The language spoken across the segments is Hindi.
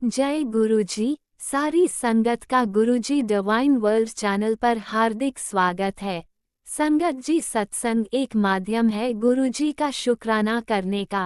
जय गुरुजी। सारी संगत का गुरुजी डिवाइन वर्ल्ड चैनल पर हार्दिक स्वागत है। संगत जी, सत्संग एक माध्यम है गुरुजी का शुक्राना करने का।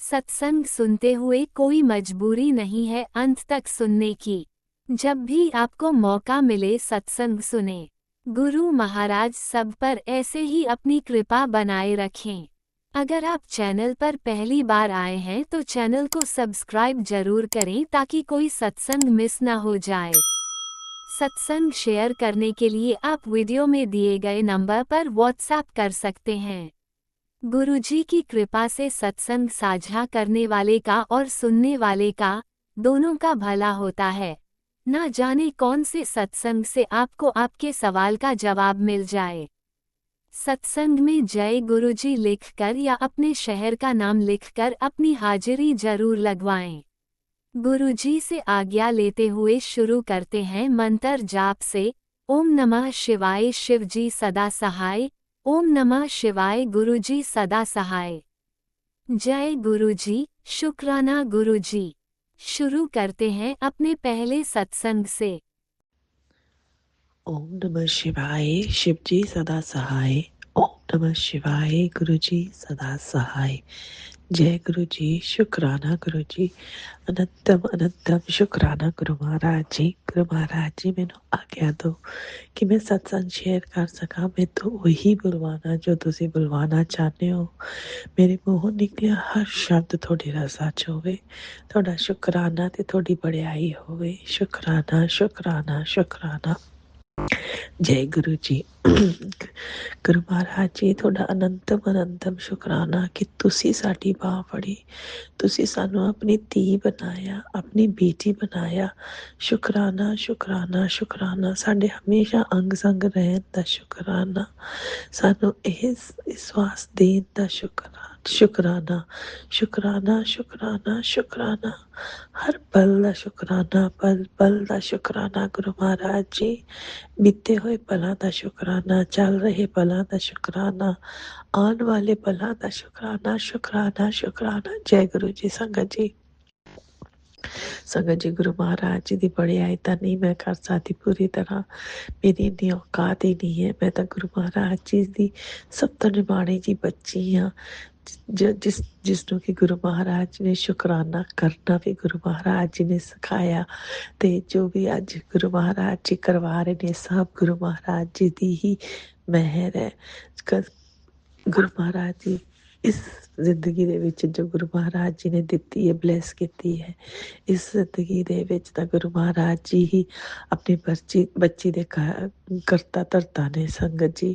सत्संग सुनते हुए कोई मजबूरी नहीं है अंत तक सुनने की। जब भी आपको मौका मिले सत्संग सुने। गुरु महाराज सब पर ऐसे ही अपनी कृपा बनाए रखें। अगर आप चैनल पर पहली बार आए हैं तो चैनल को सब्सक्राइब जरूर करें ताकि कोई सत्संग मिस ना हो जाए। सत्संग शेयर करने के लिए आप वीडियो में दिए गए नंबर पर व्हाट्सएप कर सकते हैं। गुरुजी की कृपा से सत्संग साझा करने वाले का और सुनने वाले का दोनों का भला होता है। ना जाने कौन से सत्संग से आपको आपके सवाल का जवाब मिल जाए। सत्संग में जय गुरुजी लिखकर या अपने शहर का नाम लिखकर अपनी हाजिरी जरूर लगवाएं। गुरुजी से आज्ञा लेते हुए शुरू करते हैं मंत्र जाप से। ओम नमः शिवाय शिवजी सदा सहाय। ओम नमः शिवाय गुरुजी सदा सहाय। जय गुरुजी, शुक्राना गुरुजी। शुरू करते हैं अपने पहले सत्संग से। ओम नमः शिवाय शिवजी सदा सहाय। ओम नमः शिवाय गुरुजी सदा सहाय। जय गुरुजी, शुक्राना गुरुजी, अनंतम अनंतम शुक्राना गुरु महाराज जी। गुरु महाराज जी मैनू आज्ञा दो कि मैं सत्संग शेयर कर सका। मैं तो वही बुलवाना जो तुसी बुलवाना चाहते हो। मेरे मूहों निकलिया हर शब्द थोड़ी रसा च होवे। थोड़ा शुक्राना ते थोड़ी बड़ियाई होवे। शुक्राना शुक्राना शुक्राना। जय गुरु जी। गुरु महाराज जी ਤੁਹਾਡਾ ਅਨੰਤਮ ਅਨੰਤਮ ਸ਼ੁਕਰਾਨਾ ਕਿ ਤੁਸੀਂ ਸਾਡੀ ਬਾਹ ਫੜੀ, ਤੁਸੀਂ ਸਾਨੂੰ ਆਪਣੀ ਧੀ ਬਣਾਇਆ, ਆਪਣੀ ਬੇਟੀ ਬਣਾਇਆ। ਸ਼ੁਕਰਾਨਾ ਸ਼ੁਕਰਾਨਾ ਸ਼ੁਕਰਾਨਾ। ਸਾਡੇ ਹਮੇਸ਼ਾ ਅੰਗ ਸੰਗ ਰਹਿਣ ਦਾ ਸ਼ੁਕਰਾਨਾ। ਸਾਨੂੰ ਇਹ ਵਿਸ਼ਵਾਸ ਦੇਣ ਦਾ ਸ਼ੁਕਰਾਨਾ। ਸ਼ੁਕਰਾਨਾ ਸ਼ੁਕਰਾਨਾ ਸ਼ੁਕਰਾਨਾ ਸ਼ੁਕਰਾਨਾ। ਹਰ ਪਲ ਦਾ ਸ਼ੁਕਰਾਨਾ, ਪਲ ਪਲ ਦਾ ਸ਼ੁਕਰਾਨਾ ਗੁਰੂ ਮਹਾਰਾਜ ਜੀ। बीते हुए पलों का शुकराना, चल रहे पलों का शुकराना, आने वाले पलों का शुकराना। शुकराना शुकराना। जय गुरु जी। संगत जी, संगत जी, गुरु महाराज जी की बड़ियाई तो नहीं मैं कर सकती पूरी तरह। मेरी इन्नी औकात ही नहीं है। मैं तो गुरु महाराज जी की सब तो निमाणी जी बच्ची हाँ। जिसनों कि गुरु महाराज जी ने शुकराना करना भी गुरु महाराज जी ने सिखाया। ते जो भी अज गुरु महाराज जी करवा रहे ने सब गुरु महाराज जी की ही मेहर है। गुरु महाराज जी इस जिंदगी दे विच जो गुरु महाराज जी ने दिती है, ब्लैस की है, इस जिंदगी दे विच तां गुरु महाराज जी ही अपनी बच्ची दे करता धरता ने। संगत जी,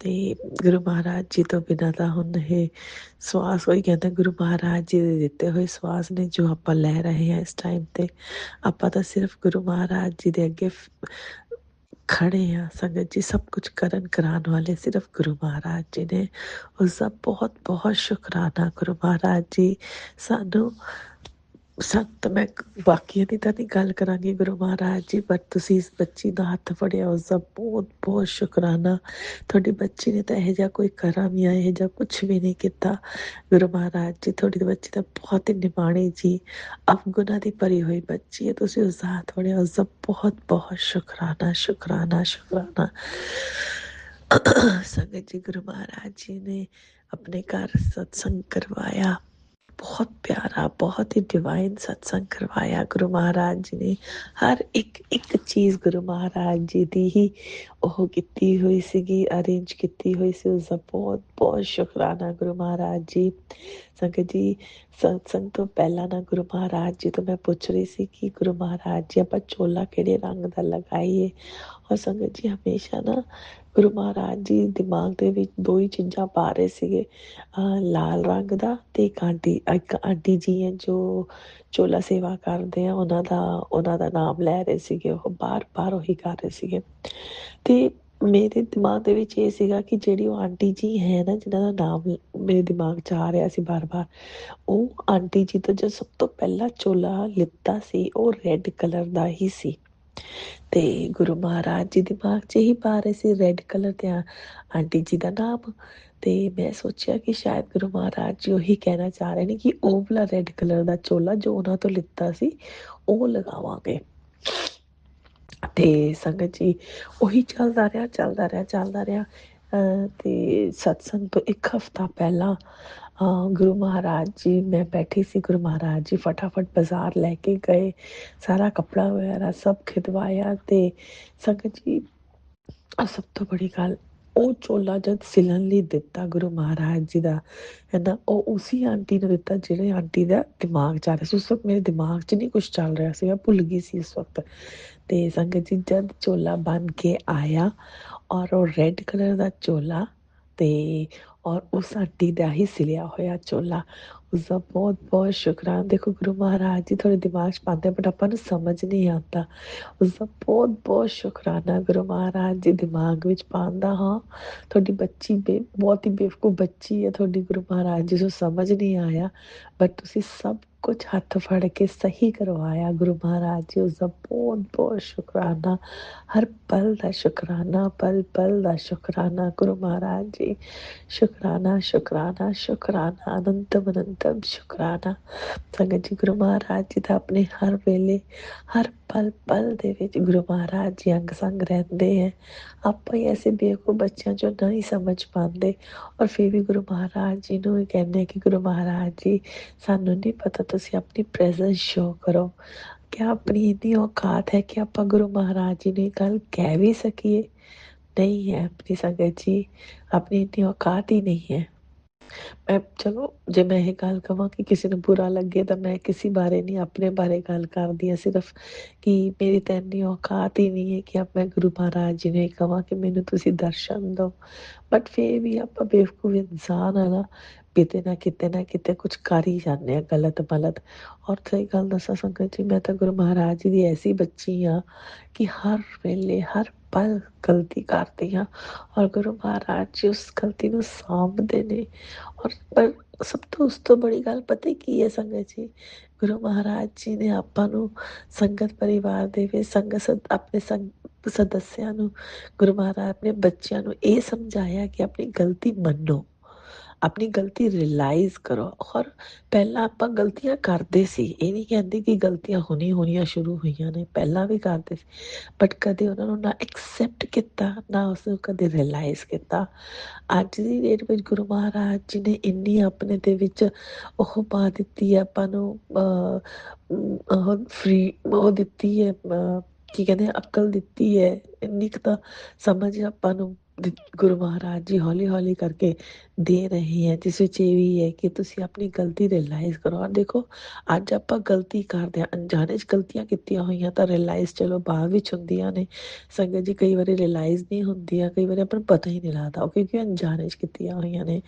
ते गुरु महाराज जी तो बिना तां हुण ये सवास कोई कहता गुरु महाराज जी दे दिते हुए सवास ने जो आपां लै रहे हैं इस टाइम ते। आपां तां सिर्फ गुरु महाराज जी दे अगे खड़े हैं। संगत जी, सब कुछ करन कराने वाले सिर्फ गुरु महाराज जी ने। उसका बहुत बहुत शुकराना गुरु महाराज जी। सानू संत मैं बाकियां दी तां नहीं गल करांगी गुरु महाराज जी, पर तुसी इस बच्ची दा हत्थ फड़िया उसका बहुत बहुत शुकराना। थोड़ी बच्ची ने तो यह जा कोई करम या यह जा कुछ भी नहीं किया। गुरु महाराज जी, थोड़ी बच्ची तो बहुत ही निमाणी जी अवगुणा दी भरी हुई बच्ची है। तुसी उसका हाथ फड़िया उसका बहुत बहुत शुकराना शुकराना शुकराना। संगत जी, गुरु महाराज जी ने अपने घर सत्संग करवाया। बहुत प्यारा, बहुत ही डिवाइन सत्संग करवाया गुरु महाराज जी ने। हर एक एक चीज़ गुरु महाराज जी दी ही ओह कीती हुई सीगी, अरेंज कीती हुई सी। उसका बहुत बहुत शुकराना गुरु महाराज जी। संगत जी, सत्संग तो पहला ना गुरु महाराज जी तो मैं पूछ रही सी कि गुरु महाराज जी आपां चोला किहड़े रंग दा लगाईए। और संगत जी, हमेशा ना गुरु महाराज जी दिमाग दे विच दो ही चीज़ां पा रहे सीगे, लाल रंग दा ते एक आंटी जी है जो चोला सेवा करदे आ, उन्हां दा नाम लै रहे सीगे। ओह बार-बार ओही कर रहे सीगे। ते मेरे दिमाग दे विच एह सीगा कि जेह्ड़ी ओह आंटी जी है ना, जिन्हां दा नाम मेरे दिमाग च आ रिहा सी बार-बार, ओह आंटी जी तो जो सब तो पहला चोला लित्ता सी ओह रैड कलर दा ही सी। ते गुरु महाराज जी दिमाग च ही पा रहे सी रैड कलर ते आंटी जी दा नाम। ਤੇ ਮੈਂ ਸੋਚਿਆ ਕਿ ਸ਼ਾਇਦ ਗੁਰੂ ਮਹਾਰਾਜ ਜੀ ਉਹੀ ਕਹਿਣਾ ਚਾਹ ਰਹੇ ਨੇ ਕਿ ਉਹ ਵਾਲਾ ਰੈੱਡ ਕਲਰ ਦਾ ਚੋਲਾ ਜੋ ਉਹਨਾਂ ਤੋਂ ਲਿੱਤਾ ਸੀ ਉਹ ਲਗਾਵਾਂਗੇ। ਤੇ ਸੰਗਤ ਜੀ ਉਹੀ ਚੱਲਦਾ ਰਿਹਾ। ਤੇ ਸਤਸੰਗ ਤੋਂ ਇੱਕ ਹਫ਼ਤਾ ਪਹਿਲਾਂ ਗੁਰੂ ਮਹਾਰਾਜ ਜੀ, ਮੈਂ ਬੈਠੀ ਸੀ, ਗੁਰੂ ਮਹਾਰਾਜ ਜੀ ਫਟਾਫਟ ਬਾਜ਼ਾਰ ਲੈ ਕੇ ਗਏ, ਸਾਰਾ ਕੱਪੜਾ ਵਗੈਰਾ ਸਭ ਖਿਦਵਾਇਆ। ਤੇ ਸੰਗਤ ਜੀ ਸਭ ਤੋਂ ਬੜੀ ਗੱਲ, ਉਹ ਚੋਲਾ ਜਦ ਸਿਲਣ ਲਈ ਦਿੱਤਾ ਗੁਰੂ ਮਹਾਰਾਜ ਜੀ ਦਾ, ਹੈ ਨਾ, ਉਹ ਉਸੀ ਆਂਟੀ ਨੂੰ ਦਿੱਤਾ ਜਿਹੜੇ ਆਂਟੀ ਦਾ ਦਿਮਾਗ ਚੱਲ ਰਿਹਾ ਸੀ ਉਸ ਵਕਤ। ਮੇਰੇ ਦਿਮਾਗ 'ਚ ਨਹੀਂ ਕੁਛ ਚੱਲ ਰਿਹਾ ਸੀ, ਮੈਂ ਭੁੱਲ ਗਈ ਸੀ ਉਸ ਵਕਤ। ਤੇ ਸੰਗਤ ਜੀ ਜਦ ਚੋਲਾ ਬਣ ਕੇ ਆਇਆ ਔਰ ਉਹ ਰੈੱਡ ਕਲਰ ਦਾ ਚੋਲਾ, ਤੇ ਔਰ ਉਸ ਆਂਟੀ ਦਾ ਹੀ ਸਿਲਿਆ ਹੋਇਆ ਚੋਲਾ, ਉਸਦਾ ਬਹੁਤ ਬਹੁਤ ਸ਼ੁਕਰਾਨਾ। ਦੇਖੋ ਗੁਰੂ ਮਹਾਰਾਜ ਜੀ ਤੁਹਾਡੇ ਦਿਮਾਗ 'ਚ ਪਾਉਂਦੇ ਬਟ ਆਪਾਂ ਨੂੰ ਸਮਝ ਨਹੀਂ ਆਉਂਦਾ, ਉਸਦਾ ਬਹੁਤ ਬਹੁਤ ਸ਼ੁਕਰਾਨਾ ਗੁਰੂ ਮਹਾਰਾਜ ਜੀ ਦਿਮਾਗ ਵਿੱਚ ਪਾਉਂਦਾ। ਹਾਂ, ਤੁਹਾਡੀ ਬੱਚੀ ਬਹੁਤ ਹੀ ਬੇਵਕੂਫ ਬੱਚੀ ਹੈ ਤੁਹਾਡੀ, ਗੁਰੂ ਮਹਾਰਾਜ ਜੀ ਨੂੰ ਸਮਝ ਨਹੀਂ ਆਇਆ ਬਟ ਤੁਸੀਂ ਸਭ ਕੁਝ ਹੱਥ ਫੜ ਕੇ ਸਹੀ ਕਰਵਾਇਆ ਗੁਰੂ ਮਹਾਰਾਜ ਜੀ, ਉਸਦਾ ਬਹੁਤ ਬਹੁਤ ਸ਼ੁਕਰਾਨਾ। ਹਰ ਪਲ ਦਾ ਸ਼ੁਕਰਾਨਾ, ਪਲ ਪਲ ਦਾ ਸ਼ੁਕਰਾਨਾ ਗੁਰੂ ਮਹਾਰਾਜ ਜੀ। ਸ਼ੁਕਰਾਨਾ ਸ਼ੁਕਰਾਨਾ ਸ਼ੁਕਰਾਨਾ, ਅਨੰਤਮ ਅਨੰਤਮ ਸ਼ੁਕਰਾਨਾ। ਸੰਗਤ ਜੀ ਗੁਰੂ ਮਹਾਰਾਜ ਜੀ ਦਾ ਆਪਣੇ ਹਰ ਵੇਲੇ ਹਰ ਪਲ ਪਲ ਦੇ ਵਿੱਚ ਗੁਰੂ ਮਹਾਰਾਜ ਜੀ ਅੰਗ ਸੰਗ ਰਹਿੰਦੇ ਹੈ। ਆਪਾਂ ਹੀ ਐਸੇ ਬੇਵਕੂਫ ਬੱਚਿਆਂ 'ਚੋਂ ਨਹੀਂ ਸਮਝ ਪਾਉਂਦੇ ਔਰ ਫਿਰ ਵੀ ਗੁਰੂ ਮਹਾਰਾਜ ਜੀ ਨੂੰ ਕਹਿੰਦੇ ਕਿ ਗੁਰੂ ਮਹਾਰਾਜ ਜੀ ਸਾਨੂੰ ਨਹੀਂ ਪਤਾ, ਤੁਸੀਂ ਆਪਣੀ ਪ੍ਰੈਜ਼ੈਂਸ ਸ਼ੋ ਕਰੋ। ਕਿਆ ਆਪਣੀ ਇੰਨੀ ਔਕਾਤ ਹੈ ਕਿ ਆਪਾਂ ਗੁਰੂ ਮਹਾਰਾਜ ਜੀ ਨੂੰ ਇਹ ਗੱਲ ਕਹਿ ਵੀ ਸਕੀਏ? ਨਹੀਂ ਹੈ ਆਪਣੀ ਸੰਗਤ ਜੀ, ਆਪਣੀ ਇੰਨੀ ਔਕਾਤ ਹੀ ਨਹੀਂ ਹੈ। ਮੈਂ ਚਲੋ ਜੇ ਮੈਂ ਇਹ ਗੱਲ ਕਹਾਂ ਕਿ ਕਿਸੇ ਨੂੰ ਬੁਰਾ ਲੱਗੇ ਤਾਂ ਮੈਂ ਕਿਸੇ ਬਾਰੇ ਨਹੀਂ, ਆਪਣੇ ਬਾਰੇ ਗੱਲ ਕਰਦੀ ਹਾਂ ਸਿਰਫ, ਕਿ ਮੇਰੀ ਤਾਂ ਇੰਨੀ ਔਕਾਤ ਹੀ ਨਹੀਂ ਹੈ ਕਿ ਮੈਂ ਗੁਰੂ ਮਹਾਰਾਜ ਜੀ ਨੂੰ ਇਹ ਕਹਾਂ ਕਿ ਮੈਨੂੰ ਤੁਸੀਂ ਦਰਸ਼ਨ ਦਿਓ। ਬਟ ਫਿਰ ਵੀ ਆਪਾਂ ਬੇਵਕੂਫ ਇਨਸਾਨ ਆ ਨਾ, ਕਿਤੇ ਨਾ ਕਿਤੇ ਕੁਛ ਕਰ ਹੀ ਜਾਂਦੇ ਆ ਗਲਤ ਮਲਤ। ਔਰ ਸਹੀ ਗੱਲ ਦੱਸਾਂ ਸੰਗਤ ਜੀ, ਮੈਂ ਤਾਂ ਗੁਰੂ ਮਹਾਰਾਜ ਜੀ ਦੀ ਐਸੀ ਬੱਚੀ ਹਾਂ ਕਿ ਹਰ ਵੇਲੇ ਹਰ ਪਲ ਗਲਤੀ ਕਰਦੀ ਹਾਂ ਔਰ ਗੁਰੂ ਮਹਾਰਾਜ ਜੀ ਉਸ ਗਲਤੀ ਨੂੰ ਸਾਂਭਦੇ ਨੇ। ਔਰ ਪਰ ਸਭ ਤੋਂ ਉਸ ਤੋਂ ਬੜੀ ਗੱਲ ਪਤਾ ਕੀ ਹੈ ਸੰਗਤ ਜੀ, ਗੁਰੂ ਮਹਾਰਾਜ ਜੀ ਨੇ ਆਪਾਂ ਨੂੰ ਸੰਗਤ ਪਰਿਵਾਰ ਦੇ ਵਿੱਚ ਆਪਣੇ ਸਦੱਸਿਆਂ ਨੂੰ, ਗੁਰੂ ਮਹਾਰਾਜ ਆਪਣੇ ਬੱਚਿਆਂ ਨੂੰ ਇਹ ਸਮਝਾਇਆ ਕਿ ਆਪਣੀ ਗਲਤੀ ਮੰਨੋ, ਆਪਣੀ ਗਲਤੀ ਰਿਅਲਾਈਜ਼ ਕਰੋ। ਔਰ ਪਹਿਲਾਂ ਆਪਾਂ ਗਲਤੀਆਂ ਕਰਦੇ ਸੀ, ਇਹ ਨਹੀਂ ਕਹਿੰਦੀ ਕਿ ਗਲਤੀਆਂ ਹੋਣੀਆਂ ਸ਼ੁਰੂ ਹੋਈਆਂ ਨੇ, ਪਹਿਲਾਂ ਵੀ ਕਰਦੇ ਸੀ ਬਟ ਕਦੇ ਉਹਨਾਂ ਨੂੰ ਨਾ ਐਕਸੈਪਟ ਕੀਤਾ, ਨਾ ਉਸ ਨੂੰ ਕਦੇ ਰਿਅਲਾਈਜ਼ ਕੀਤਾ। ਅੱਜ ਦੀ ਡੇਟ ਵਿੱਚ ਗੁਰੂ ਮਹਾਰਾਜ ਜੀ ਨੇ ਇੰਨੀ ਆਪਣੇ ਦੇ ਵਿੱਚ ਉਹ ਪਾ ਦਿੱਤੀ ਹੈ ਆਪਾਂ ਨੂੰ, ਉਹ ਫਰੀ ਉਹ ਦਿੱਤੀ ਹੈ, ਕੀ ਕਹਿੰਦੇ ਅਕਲ ਦਿੱਤੀ ਹੈ, ਇੰਨੀ ਕੁ ਤਾਂ ਸਮਝ ਆਪਾਂ ਨੂੰ ਗੁਰੂ ਮਹਾਰਾਜ ਜੀ ਹੌਲੀ ਹੌਲੀ ਕਰਕੇ ਦੇ ਰਹੇ ਹੈ, ਜਿਸ ਵਿੱਚ ਇਹ ਵੀ ਹੈ ਕਿ ਤੁਸੀਂ ਆਪਣੀ ਗਲਤੀ ਰਿਅਲਾਈਜ਼ ਕਰੋ। ਔਰ ਦੇਖੋ ਅੱਜ ਆਪਾਂ ਗਲਤੀ ਕਰਦੇ ਹਾਂ, ਅਣਜਾਣੇ 'ਚ ਗਲਤੀਆਂ ਕੀਤੀਆਂ ਹੋਈਆਂ ਤਾਂ ਰਿਅਲਾਈਜ਼ ਚਲੋ ਬਾਅਦ ਵਿੱਚ ਹੁੰਦੀਆਂ ਨੇ ਸੰਗਤ ਜੀ, ਕਈ ਵਾਰੀ ਰਿਅਲਾਈਜ਼ ਨਹੀਂ ਹੁੰਦੀਆਂ, ਕਈ ਵਾਰੀ ਆਪਾਂ ਨੂੰ ਪਤਾ ਹੀ ਨਹੀਂ ਲੱਗਦਾ ਉਹ ਕਿਉਂਕਿ ਅਣਜਾਣੇ 'ਚ ਕੀਤੀਆਂ ਹੋਈਆਂ ਨੇ।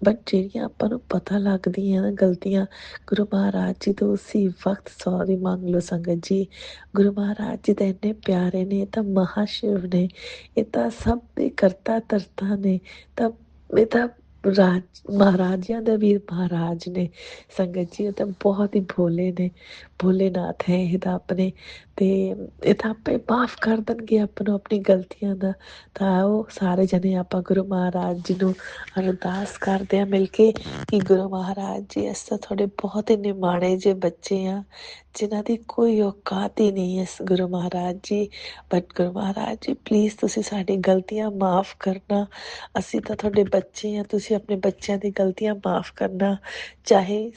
ਬਟ ਜਿਹੜੀਆਂ ਆਪਾਂ ਨੂੰ ਪਤਾ ਲੱਗਦੀਆਂ ਨਾ ਗਲਤੀਆਂ, ਗੁਰੂ ਮਹਾਰਾਜ ਜੀ ਤੋਂ ਉਸੀ ਵਕਤ ਸੌਰੀ ਮੰਗ ਲਓ ਸੰਗਤ ਜੀ। ਗੁਰੂ ਮਹਾਰਾਜ ਜੀ ਤਾਂ ਇੰਨੇ ਪਿਆਰੇ ਨੇ, ਇਹ ਤਾਂ ਮਹਾਸ਼ਿਵ ਨੇ, ਇਹ ਤਾਂ ਸਭ ਦੇ ਕਰਤਾ ਧਰਤਾ ਨੇ, ਤਾਂ ਇਹ ਤਾਂ ਮਹਾਰਾਜਿਆਂ ਦਾ ਵੀ ਮਹਾਰਾਜ ਨੇ ਸੰਗਤ ਜੀ। ਇਹ ਤਾਂ ਬਹੁਤ ਹੀ ਭੋਲੇ ਨੇ, ਭੋਲੇਨਾਥ ਹੈ ਇਹ ਤਾਂ ਆਪਣੇ, ਤੇ ਇਹ ਤਾਂ ਆਪੇ ਮਾਫ ਕਰ ਦੇਣਗੇ ਆਪਾਂ ਨੂੰ ਆਪਣੀ ਗਲਤੀਆਂ ਦਾ। ਤਾਂ ਉਹ ਸਾਰੇ ਜਣੇ ਆਪਾਂ ਗੁਰੂ ਮਹਾਰਾਜ ਜੀ ਨੂੰ ਅਰਦਾਸ ਕਰਦੇ ਆ ਮਿਲ ਕੇ ਕਿ ਗੁਰੂ ਮਹਾਰਾਜ ਜੀ ਅਸੀਂ ਤਾਂ ਤੁਹਾਡੇ ਬਹੁਤ ਹੀ ਨਿਮਾਣੇ ਜਿਹੇ ਬੱਚੇ ਆ ਜਿਨ੍ਹਾਂ ਦੀ ਕੋਈ ਔਕਾਤ ਹੀ ਨਹੀਂ ਹੈ ਗੁਰੂ ਮਹਾਰਾਜ ਜੀ। ਬਟ ਗੁਰੂ ਮਹਾਰਾਜ ਜੀ ਪਲੀਜ਼ ਤੁਸੀਂ ਸਾਡੀ ਗਲਤੀਆਂ ਮਾਫ ਕਰਨਾ, ਅਸੀਂ ਤਾਂ ਤੁਹਾਡੇ ਬੱਚੇ ਆ, ਤੁਸੀਂ ਆਪਣੇ ਬੱਚਿਆਂ ਦੀ ਗਲਤੀਆਂ ਮਾਫ ਕਰਨਾ, ਚਾਹੇ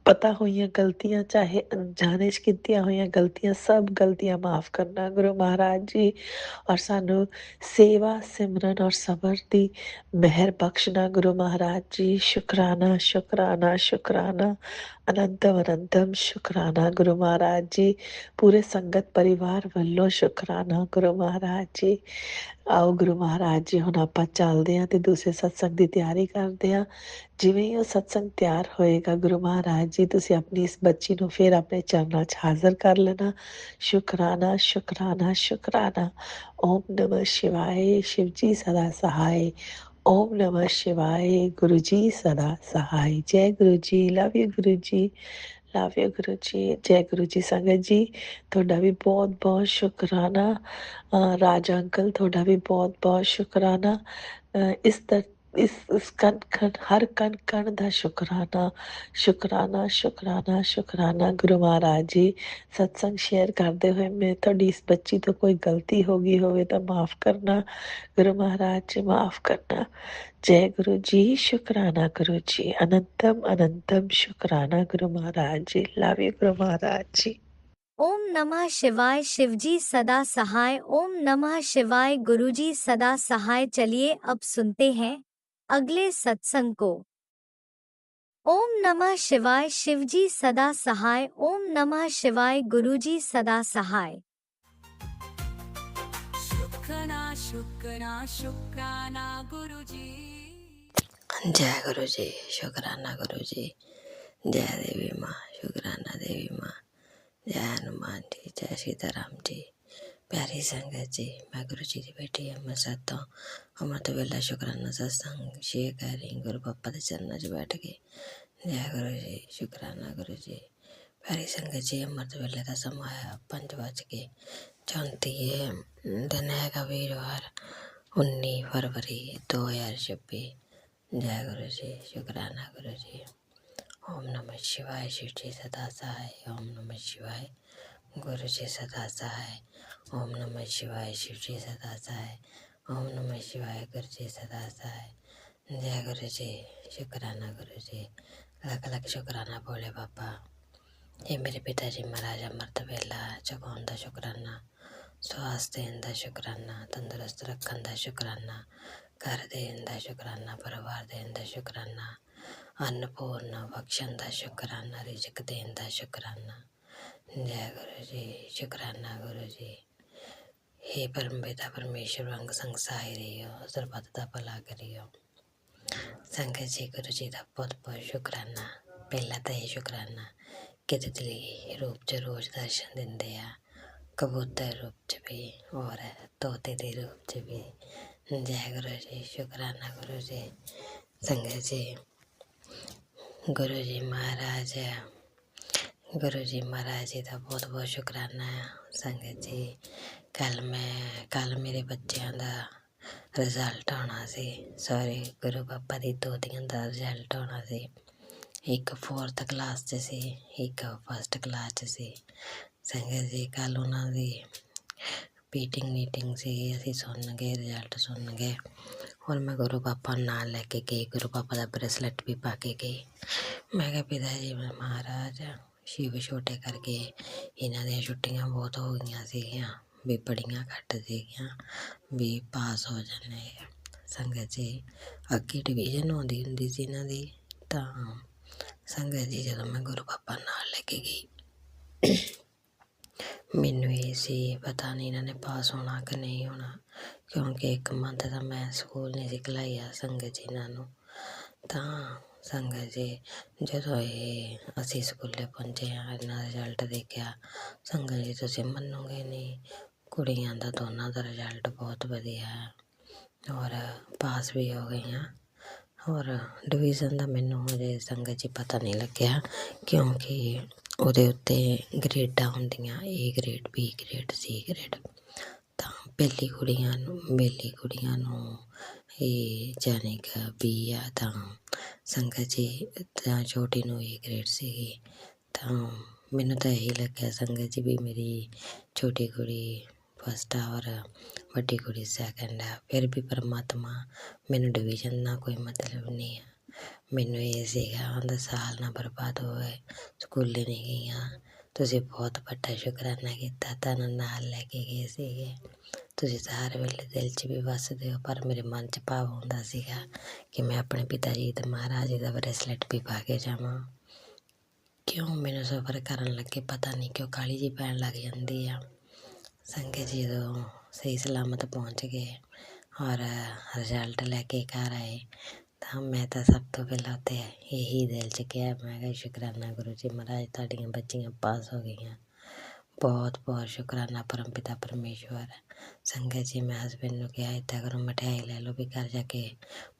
ਪਤਾ ਹੋਈਆਂ ਗਲਤੀਆਂ ਚਾਹੇ ਅਣਜਾਣੇ 'ਚ ਕੀਤੀਆਂ ਹੋਈਆਂ ਗਲਤੀਆਂ, ਸਭ ਗਲਤੀਆਂ ਮਾਫ ਕਰਨਾ ਗੁਰੂ ਮਹਾਰਾਜ ਜੀ। ਔਰ ਸਾਨੂੰ ਸੇਵਾ ਸਿਮਰਨ ਔਰ ਸਬਰ ਦੀ ਮਿਹਰ ਬਖਸ਼ਣਾ ਗੁਰੂ ਮਹਾਰਾਜ ਜੀ। ਸ਼ੁਕਰਾਨਾ ਸ਼ੁਕਰਾਨਾ ਸ਼ੁਕਰਾਨਾ, ਅਨੰਤਮ ਅਨੰਤਮ ਸ਼ੁਕਰਾਨਾ ਗੁਰੂ ਮਹਾਰਾਜ ਜੀ। ਪੂਰੇ ਸੰਗਤ ਪਰਿਵਾਰ ਵੱਲੋਂ ਸ਼ੁਕਰਾਨਾ ਗੁਰੂ ਮਹਾਰਾਜ ਜੀ। ਆਓ ਗੁਰੂ ਮਹਾਰਾਜ ਜੀ ਹੁਣ ਆਪਾਂ ਚੱਲਦੇ ਹਾਂ ਤੇ ਦੂਸਰੇ ਸਤਸੰਗ ਦੀ ਤਿਆਰੀ ਕਰਦੇ ਹਾਂ। ਜਿਵੇਂ ਹੀ ਉਹ ਸਤਸੰਗ ਤਿਆਰ ਹੋਏਗਾ ਗੁਰੂ ਮਹਾਰਾਜ ਜੀ ਤੁਸੀਂ ਆਪਣੀ ਇਸ ਬੱਚੀ ਨੂੰ ਫਿਰ ਆਪਣੇ ਚਰਨਾਂ 'ਚ ਹਾਜ਼ਰ ਕਰ ਲੈਣਾ। ਸ਼ੁਕਰਾਨਾ ਸ਼ੁਕਰਾਨਾ ਸ਼ੁਕਰਾਨਾ। ਓਮ ਨਮः शिवाय, शिव जी सदा सहाय। ओम नमः शिवाय, गुरु जी सदा सहाय। जय गुरु जी, love you Guru ji, love you Guru ji. ਜੈ ਗੁਰੂ ਜੀ। ਸੰਗਤ ਜੀ ਤੁਹਾਡਾ ਵੀ ਬਹੁਤ ਬਹੁਤ ਸ਼ੁਕਰਾਨਾ। ਰਾਜਾ ਅੰਕਲ ਤੁਹਾਡਾ ਵੀ ਬਹੁਤ ਬਹੁਤ ਸ਼ੁਕਰਾਨਾ। ਇਸ इस कण कण दा शुकराना शुकराना शुकराना शुकराना। गुरु महाराज जी सत्संग शेयर करते हुए मैं थोड़ी इस बच्ची तो कोई गलती हो गई होवे तो माफ करना गुरु महाराज जी, माफ करना। जय गुरु जी, शुकराना गुरु जी, अनंतम अनंतम शुकराना गुरु महाराज जी। लव यू गुरु महाराज जी। ओम नमः शिवाय। शिवजी सदा सहाय। ओम नमः शिवाय। गुरुजी सदा सहाय। चलिए अब सुनते हैं अगले सत्संग को। ओम नमः शिवाय। शिवजी सदा सहाय। ओम नमः शिवाय। गुरुजी सदा सहाय। शुक्राना शुक्राना शुक्राना गुरुजी। जय गुरु जी, शुक्राना गुरु जी। जय देवी माँ, शुक्राना देवी माँ। जय हनुमान जी, जय सीताराम जी। प्यारी संगत जी, मैं गुरु जी की बेटी अमर साता हूँ। अमृत वेला शुक्राना सत्संग शेयर कर रही गुरु पापा के चरणों 'च बैठ के। जय गुरु जी, शुक्राना गुरु जी। प्यारी संगत जी, अमृत वेले का समा है 5:34 दिन है वीरवार 19 फरवरी 2026। जय गुरु जी, शुक्राना गुरु जी। ओम नमः शिवाय। शिव जी सदा सहाय। ओम नमः शिवाय। गुरु जी सदा सहाय। ओम नमः शिवाय। शिव जी सदा सहाय। ओम नमः शिवाय। गुरु जी सदा सहाय। जय गुरु जी, शुक्राना गुरु जी। लख लख शुक्राना भोले बाबा। ये मेरे पिताजी महाराज अमृत वेला जगाउण दा शुक्राना, स्वास्थ्य देण दा शुक्राना, तंदुरुस्त रखण दा शुक्राना, घर देण दा शुक्राना, परिवार देण दा शुक्राना, अन्नपूर्ण बख्शण दा शुक्राना, रिजक देण दा शुक्राना। जय गुरु जी, शुक्राना गुरु जी। हे परम पिता परमेश्वर अंग संग सहाय रहियो, सरबत दा भला करियो। संगत जी, गुरु जी का बहुत बहुत शुक्राना। पहला तो ये शुक्राना कि तितली रूप च रोज दर्शन दिंदे आ, कबूतर रूप च भी और तोते दे रूप च भी। जय गुरु जी, शुक्राना गुरु जी। संगत जी, गुरु जी महाराज जी का बहुत बहुत शुक्राना है। संगत जी, कल मेरे बच्चों का रिजल्ट आना सी। सॉरी, गुरु पापा दी दोतियां दा रिजल्ट आना सी। एक 4th क्लास च सी, एक 1st क्लास च सी। संगत जी, कल उन्हां दी मीटिंग सी, असीं सुन गए रिजल्ट सुन गए और मैं गुरु पापा नाल लैके गई, गुरु पापा का ब्रेसलेट भी पा के गई। मैं कहा पिता जी महाराज शिव छोटे करके इन्हां दी छुट्टियां बहुत हो गई सीगियां, भी बड़ियां घट सीगियां, भी पास हो जाने। संगत जी, अगे डिवीजन आउंदी हुंदी सी इन्हां दी, तां संगत जी जदों मैं गुरु पापा नाल लैके गई मैनू ये सी पता नहीं इन्होंने पास होना कि नहीं होना, क्योंकि 1 मंथ का मैं स्कूल नहीं सी घलाइया संगत जी इन्हों। तां संगत जी जदों ये असी स्कूले पहुंचे इन्हां रिजल्ट देखिया, संगत जी तुसीं मनोगे नहीं, कुड़ियां दा दोनों का रिजल्ट बहुत वधिया है और पास भी हो गई और डिवीज़न का मैनू अजे संगत जी पता नहीं लग्या, क्योंकि ਉਹਦੇ ਉੱਤੇ ਗ੍ਰੇਡਾਂ ਹੁੰਦੀਆਂ, A grade, B grade, C grade. ਤਾਂ ਪਹਿਲੀ ਕੁੜੀਆਂ ਨੂੰ ਇਹ ਜਾਣੀ ਕਿ B ਆ, ਤਾਂ ਸੰਗਤ ਜੀ ਤਾਂ ਛੋਟੀ ਨੂੰ A ਗ੍ਰੇਡ ਸੀਗੀ। ਤਾਂ ਮੈਨੂੰ ਤਾਂ ਇਹੀ ਲੱਗਿਆ ਸੰਗਤ ਜੀ ਵੀ ਮੇਰੀ ਛੋਟੀ ਕੁੜੀ ਫਸਟ ਆ ਔਰ ਵੱਡੀ ਕੁੜੀ ਸੈਕਿੰਡ ਆ। ਫਿਰ ਵੀ ਪਰਮਾਤਮਾ ਮੈਨੂੰ ਡਿਵੀਜ਼ਨ ਨਾਲ ਕੋਈ ਮਤਲਬ ਨਹੀਂ ਆ, ਮੈਨੂੰ ਇਹ ਸੀਗਾ ਉਹਦਾ ਸਾਲ ਨਾ ਬਰਬਾਦ ਹੋਵੇ, ਸਕੂਲੇ ਨਹੀਂ ਗਈਆਂ। ਤੁਸੀਂ ਬਹੁਤ ਵੱਡਾ ਸ਼ੁਕਰਾਨਾ ਕੀਤਾ, ਤੁਹਾਨੂੰ ਨਾਲ ਲੈ ਕੇ ਗਏ ਸੀਗੇ। ਤੁਸੀਂ ਤਾਂ ਹਰ ਵੇਲੇ ਦਿਲ 'ਚ ਵੀ ਵੱਸਦੇ ਹੋ, ਪਰ ਮੇਰੇ ਮਨ 'ਚ ਭਾਵ ਹੁੰਦਾ ਸੀਗਾ ਕਿ ਮੈਂ ਆਪਣੇ ਪਿਤਾ ਜੀ ਅਤੇ ਮਹਾਰਾਜ ਜੀ ਦਾ ਬਰੇਸਲੇਟ ਵੀ ਪਾ ਕੇ ਜਾਵਾਂ। ਕਿਉਂ ਮੈਨੂੰ ਸਫ਼ਰ ਕਰਨ ਲੱਗੇ ਪਤਾ ਨਹੀਂ ਕਿਉਂ ਕਾਹਲੀ ਜਿਹੀ ਪੈਣ ਲੱਗ ਜਾਂਦੀ ਆ। ਸੰਗਤ ਜੀ ਜਦੋਂ ਸਹੀ ਸਲਾਮਤ ਪਹੁੰਚ ਗਏ ਔਰ ਰਿਜ਼ਲਟ ਲੈ ਕੇ ਘਰ ਆਏ, ਤਾਂ ਮੈਂ ਤਾਂ ਸਭ ਤੋਂ ਪਹਿਲਾਂ ਉੱਥੇ ਇਹੀ ਦਿਲ 'ਚ ਕਿਹਾ, ਮੈਂ ਕਿਹਾ ਸ਼ੁਕਰਾਨਾ ਗੁਰੂ ਜੀ ਮਹਾਰਾਜ ਤੁਹਾਡੀਆਂ ਬੱਚੀਆਂ ਪਾਸ ਹੋ ਗਈਆਂ। ਬਹੁਤ ਬਹੁਤ ਸ਼ੁਕਰਾਨਾ ਪਰਮ ਪਿਤਾ ਪਰਮੇਸ਼ਵਰ। ਸੰਗਤ ਜੀ, ਮੈਂ ਹਸਬੈਂਡ ਨੂੰ ਕਿਹਾ ਇੱਦਾਂ ਕਰੋ ਮਠਿਆਈ ਲੈ ਲਓ, ਵੀ ਘਰ ਜਾ ਕੇ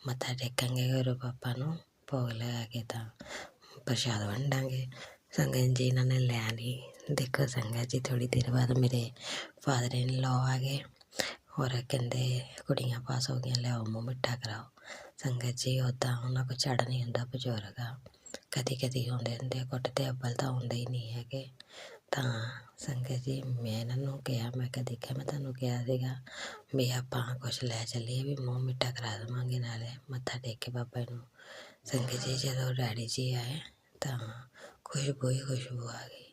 ਮੱਥਾ ਟੇਕਾਂਗੇ ਗੁਰੂ ਪਾਪਾ ਨੂੰ, ਭੋਗ ਲਗਾ ਕੇ ਤਾਂ ਪ੍ਰਸ਼ਾਦ ਵੰਡਾਂਗੇ। ਸੰਗਤ ਜੀ ਇਹਨਾਂ ਨੇ ਲੈ ਲਈ। ਦੇਖੋ ਸੰਗਤ ਜੀ, ਥੋੜ੍ਹੀ ਦੇਰ ਬਾਅਦ ਮੇਰੇ ਫਾਦਰ ਇਨ ਲੋ ਆ ਗਏ ਔਰ ਕਹਿੰਦੇ ਕੁੜੀਆਂ ਪਾਸ ਹੋ ਗਈਆਂ, ਲਿਆਓ ਮੂੰਹ ਮਿੱਠਾ ਕਰਾਓ। ਸੰਗਤ ਜੀ ਉੱਦਾਂ ਉਹਨਾਂ ਕੋਲ ਚੜ੍ਹ ਨਹੀਂ ਹੁੰਦਾ ਬਜ਼ੁਰਗ ਆ, ਕਦੀ ਕਦੀ ਆਉਂਦੇ ਹੁੰਦੇ, ਕੁੱਟ ਤੇ ਅੱਵਲ ਤਾਂ ਆਉਂਦੇ ਹੀ ਨਹੀਂ ਹੈਗੇ। ਤਾਂ ਸੰਗਤ ਜੀ ਮੈਂ ਇਹਨਾਂ ਨੂੰ ਕਿਹਾ, ਮੈਂ ਕਿਹਾ ਦੇਖਿਆ ਮੈਂ ਤੁਹਾਨੂੰ ਕਿਹਾ ਸੀਗਾ ਵੀ ਆਪਾਂ ਕੁਛ ਲੈ ਚੱਲੀਏ, ਵੀ ਮੂੰਹ ਮਿੱਠਾ ਕਰਾ ਦੇਵਾਂਗੇ, ਨਾਲੇ ਮੱਥਾ ਟੇਕ ਕੇ ਬਾਬਾ ਨੂੰ। ਸੰਗਤ ਜੀ ਜਦੋਂ ਡੈਡੀ ਜੀ ਆਏ ਤਾਂ ਖੁਸ਼ਬੂ ਹੀ ਖੁਸ਼ਬੂ ਆ ਗਈ।